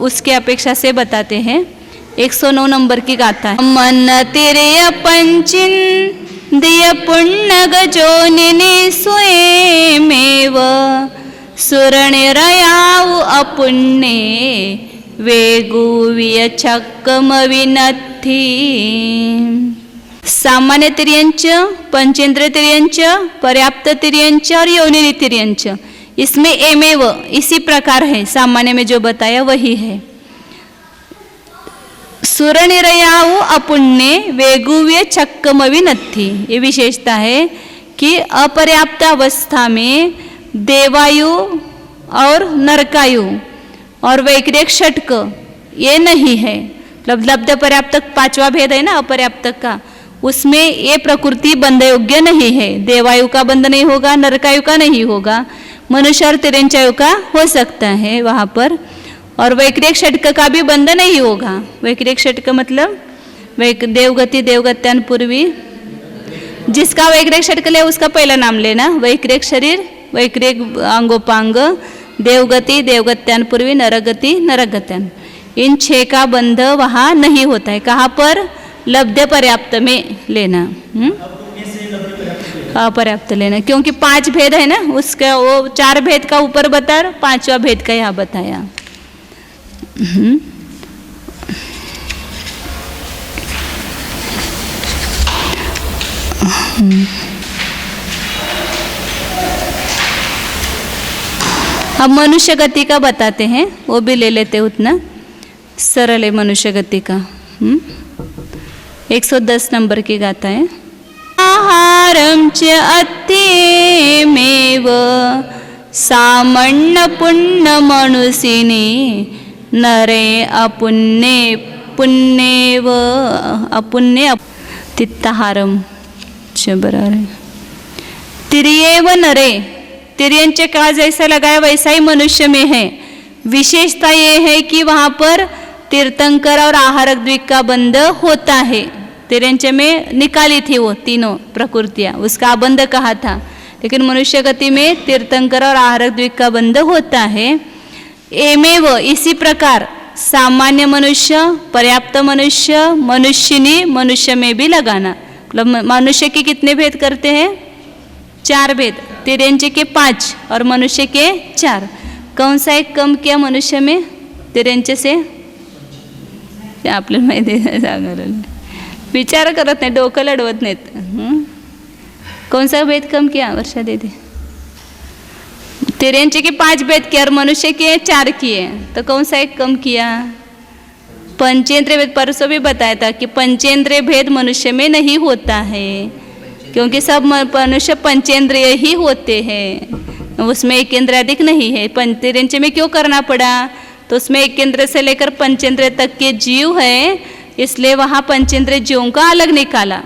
उसके अपेक्षा से बताते हैं। 109 नंबर की गाथा है। मन तिरय पंचिन दिय पुण्य गजोनिनि स्वयमेव सुरणिरयाउ अपुण्ये वेगुविय छक्कम विनत्थि। सामान्य तिर्यंच, पंचेंद्र तिर्यंच, पर्याप्त तिर्यंच और योनिनि तिर्यंच, इसमें एमेव इसी प्रकार है, सामान्य में जो बताया वही है। सुरनिरयाउ अपुण्य वेगुव्य छक्कम विनत्थि, ये विशेषता है कि अपर्याप्त अवस्था में देवायु और नरकायु और वैक्रिक षटक ये नहीं है। लब्ध पर्याप्त 5वां भेद है ना अपर्याप्त का, उसमें ये प्रकृति बंध योग्य नहीं है। देवायु का बंध नहीं होगा, नरकायु का नहीं होगा, मनुष्य और तिरंचायु का हो सकता है वहाँ पर, और वैक्रिक षटक का भी बंध नहीं होगा। वैक्रिक षटक मतलब देवगति, देवगत्यान पूर्वी, जिसका वैक्रिक षटक ले उसका पहला नाम लेना, वैक्रिक शरीर वैक्रियक अंगोपांग, देवगति, देवगत्यान नरगति, नरगत्यान, इन 6 का बंध वहाँ नहीं होता है। कहाँ पर? लब्ध पर्याप्त में लेना। पर्याप्त लेना, क्योंकि 5 भेद है ना, उसका वो 4 भेद का ऊपर बता, 5वां भेद का यहाँ बताया। अब मनुष्य गति का बताते हैं, वो भी ले लेते उतना सरल है मनुष्य गति का। 110 नंबर की गाथा है। आहारं च अत्येमेव सामण्य पुण्य मनुषिने नरे अपुण्ये पुण्येव अपुण्य तित्ताहारम च बराबर है। तिर्येव नरे, तिर्यंचे का जैसा लगाया वैसा ही मनुष्य में है। विशेषता ये है कि वहाँ पर तीर्थंकर और आहारक द्विक का बंध होता है। तिर्यंचे में निकाली थी वो तीनों प्रकृतियाँ, उसका बंध कहा था, लेकिन मनुष्य गति में तीर्थंकर और आहारक द्विक का बंध होता है। एमेव, इसी प्रकार सामान्य मनुष्य, पर्याप्त मनुष्य, मनुष्यनी, मनुष्य में भी लगाना। मतलब मनुष्य के कितने भेद करते हैं? 4 भेद। तिर्यंचे के 5 और मनुष्य के 4। कौन सा एक कम किया मनुष्य में तिर्यंचे से? आपल्याला माहिती आहे, विचार करत नाही, डोकं लढवत नाहीत। कौन सा भेद कम किया? वर्षा दे दे। तिर्यंचे के 5 भेद किए और मनुष्य के 4 किए, तो कौन सा एक कम किया? पंचेंद्रिय भेद। परसों भी बताया था कि पंचेंद्रिय भेद मनुष्य में नहीं होता है, क्योंकि सब मनुष्य पंचेंद्रिय ही होते हैं, उसमें एक इंद्रिय अधिक नहीं है। तिर्यंचे में क्यों करना पड़ा? तो उसमें एक इंद्रिय से लेकर पंचेंद्रिय तक के जीव है, इसलिए वहाँ पंचेंद्रिय जीवों का अलग निकाला।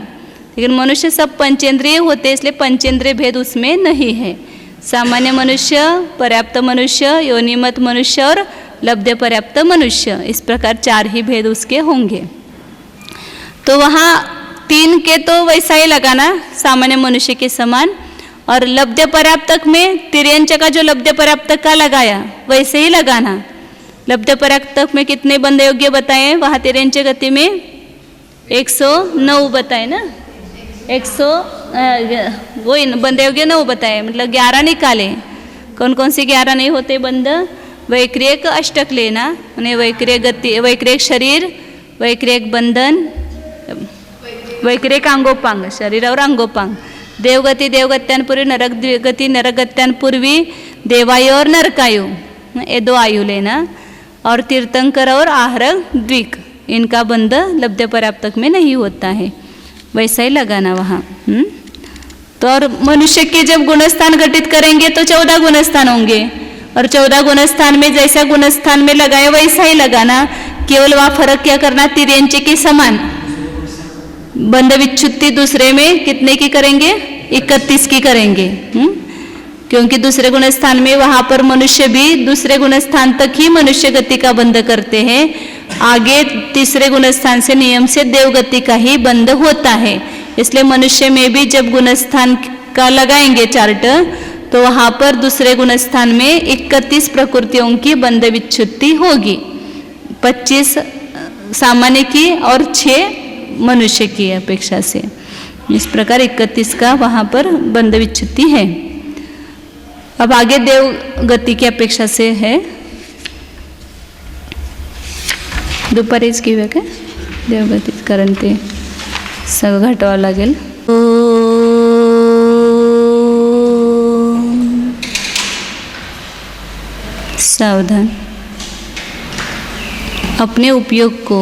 लेकिन मनुष्य सब पंचेंद्रिय होते, इसलिए पंचेंद्रिय भेद उसमें नहीं है। सामान्य मनुष्य, पर्याप्त मनुष्य, योनिमत मनुष्य और लब्ध पर्याप्त मनुष्य, इस प्रकार 4 ही भेद उसके होंगे। तो वहाँ 3 के तो वैसा ही लगाना, सामान्य मनुष्य के समान। और लब्ध पर्याप्तक में तिर्यंच का जो लब्ध पर्याप्तक का लगाया वैसे ही लगाना। लब्ध पर्याप्तक में कितने बंध योग्य बताए? वहाँ तिर्यंच गति में 109 बताए ना, 100 वही बंध योग्य 9 बताए, मतलब 11 निकाले। कौन कौन से 11 नहीं होते बंध? वैक्रियक अष्टक लेना, उन्हें वैक्रिय गति, वैक्रियक शरीर, वैक्रियक बंधन, वैक्रियक अंगोपांग, शरीर और अंगोपांग, देवगति, देवगत्यान पूर्वी, नरक गति, नरगत्यान पूर्वी, देवायु और नरकायु, ये 2 आयु लेना। और तीर्थंकर और आहारक द्विक, इनका बंध लब्ध पर्याप्तक में नहीं होता है, वैसा ही लगाना वहाँ। तो और मनुष्य के जब गुणस्थान घटित करेंगे तो 14 गुणस्थान होंगे, और 14 गुणस्थान में जैसा गुणस्थान में लगाए वैसा ही लगाना। केवल वहाँ फर्क क्या करना? तिर्यंचे के समान बंध विच्छुत्ति दूसरे में कितने की करेंगे? 31 की करेंगे। क्योंकि दूसरे गुणस्थान में वहाँ पर मनुष्य भी दूसरे गुणस्थान तक ही मनुष्य गति का बंध करते हैं, आगे तीसरे गुणस्थान से नियम से देवगति का ही बंध होता है। इसलिए मनुष्य में भी जब गुणस्थान का लगाएंगे चार्ट, तो वहाँ पर दूसरे गुणस्थान में 31 प्रकृतियों की बंध विच्छुत्ति होगी, 25 सामान्य की और 6 मनुष्य की अपेक्षा से। इस प्रकार 31 का वहाँ पर बंध विच्छुत्ति है। अब आगे देव गति की अपेक्षा से है, दुपारीच घेऊया काय? देवगतीच, कारण ते सगळं घाटावं लागेल। सावधान, अपने उपयोग को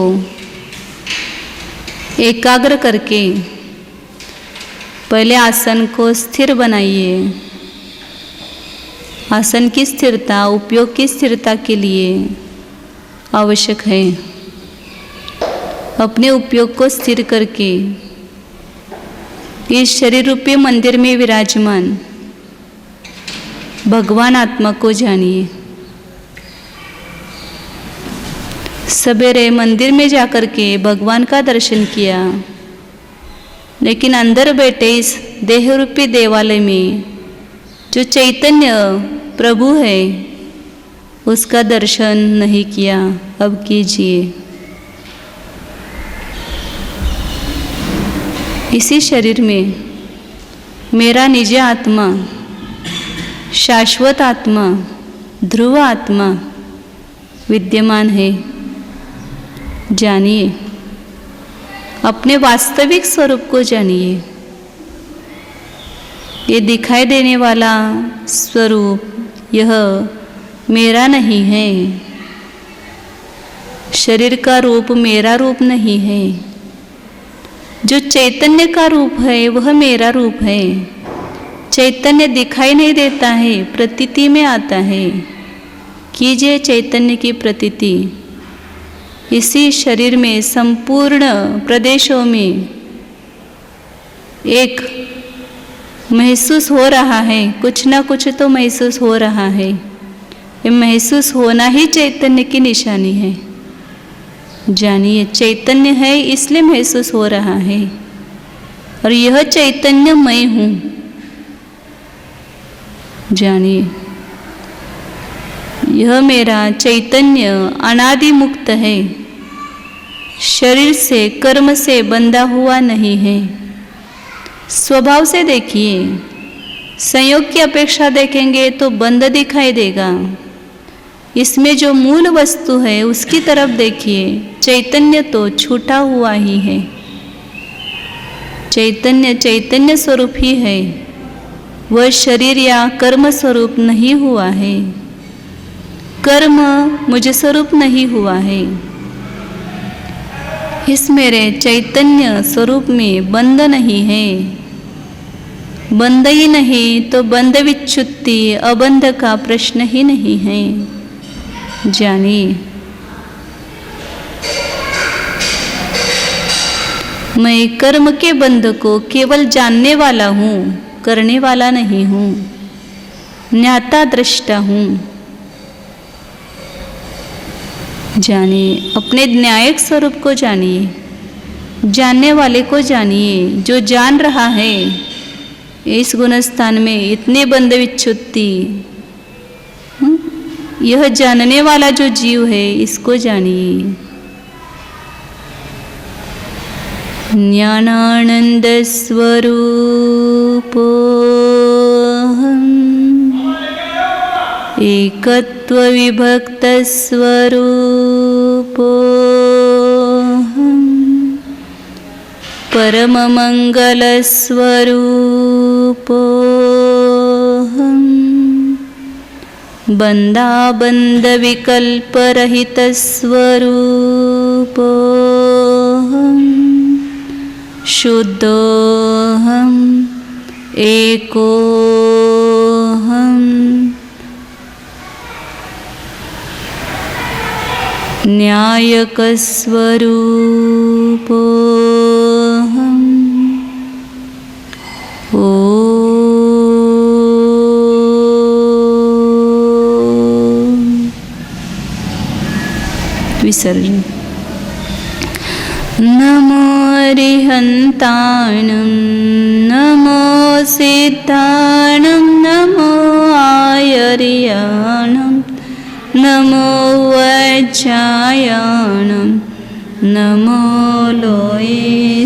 एकाग्र करके पहले आसन को स्थिर बनाइए। आसन की स्थिरता उपयोग की स्थिरता के लिए आवश्यक है। अपने उपयोग को स्थिर करके इस शरीर रूपी मंदिर में विराजमान भगवान आत्मा को जानिए। सवेरे मंदिर में जाकर के भगवान का दर्शन किया, लेकिन अंदर बैठे इस देह रूपी देवालय में जो चैतन्य प्रभु है उसका दर्शन नहीं किया, अब कीजिए। इसी शरीर में मेरा निज आत्मा, शाश्वत आत्मा, ध्रुव आत्मा विद्यमान है। जानिए, अपने वास्तविक स्वरूप को जानिए। ये दिखाई देने वाला स्वरूप यह मेरा नहीं है। शरीर का रूप मेरा रूप नहीं है। जो चैतन्य का रूप है वह मेरा रूप है। चैतन्य दिखाई नहीं देता है, प्रतीति में आता है। कीजिए चैतन्य की प्रतीति। इसी शरीर में संपूर्ण प्रदेशों में एक महसूस हो रहा है, कुछ ना कुछ तो महसूस हो रहा है। ये महसूस होना ही चैतन्य की निशानी है। जानिए, चैतन्य है इसलिए महसूस हो रहा है, और यह चैतन्य मैं हूँ। जानिए, यह मेरा चैतन्य अनादि मुक्त है, शरीर से कर्म से बंधा हुआ नहीं है। स्वभाव से देखिए, संयोग की अपेक्षा देखेंगे तो बंध दिखाई देगा। इसमें जो मूल वस्तु है उसकी तरफ देखिए, चैतन्य तो छूटा हुआ ही है। चैतन्य चैतन्य स्वरूप ही है, वह शरीर या कर्म स्वरूप नहीं हुआ है। कर्म मुझ स्वरूप नहीं हुआ है। इस मेरे चैतन्य स्वरूप में बंध नहीं है। बंध ही नहीं तो बंध विच्छुत्ति अबंध का प्रश्न ही नहीं है। जानिए, मैं कर्म के बंध को केवल जानने वाला हूँ, करने वाला नहीं हूँ। ज्ञाता दृष्टा हूँ। जानिए, अपने न्यायिक स्वरूप को जानिए, जानने वाले को जानिए। जो जान रहा है इस गुणस्थान में इतने बंध विच्छुत्ति, यह जानने वाला जो जीव है इसको जानिए। ज्ञानानंद स्वरूपोऽहम् एकत्व विभक्त स्वरूपोऽहम् परम मंगल स्वरूपोऽहम् बंधाबंध विकल्प रहित स्वरूपोऽहम् शुद्धोऽहम् एकोऽहम् न्यायक स्वरूपोऽहम् विसर्जन। नमो अरिहन्ताणं नमो सिद्धाणं नमो आयर्याणं नमो वज्रायणं नमो लोये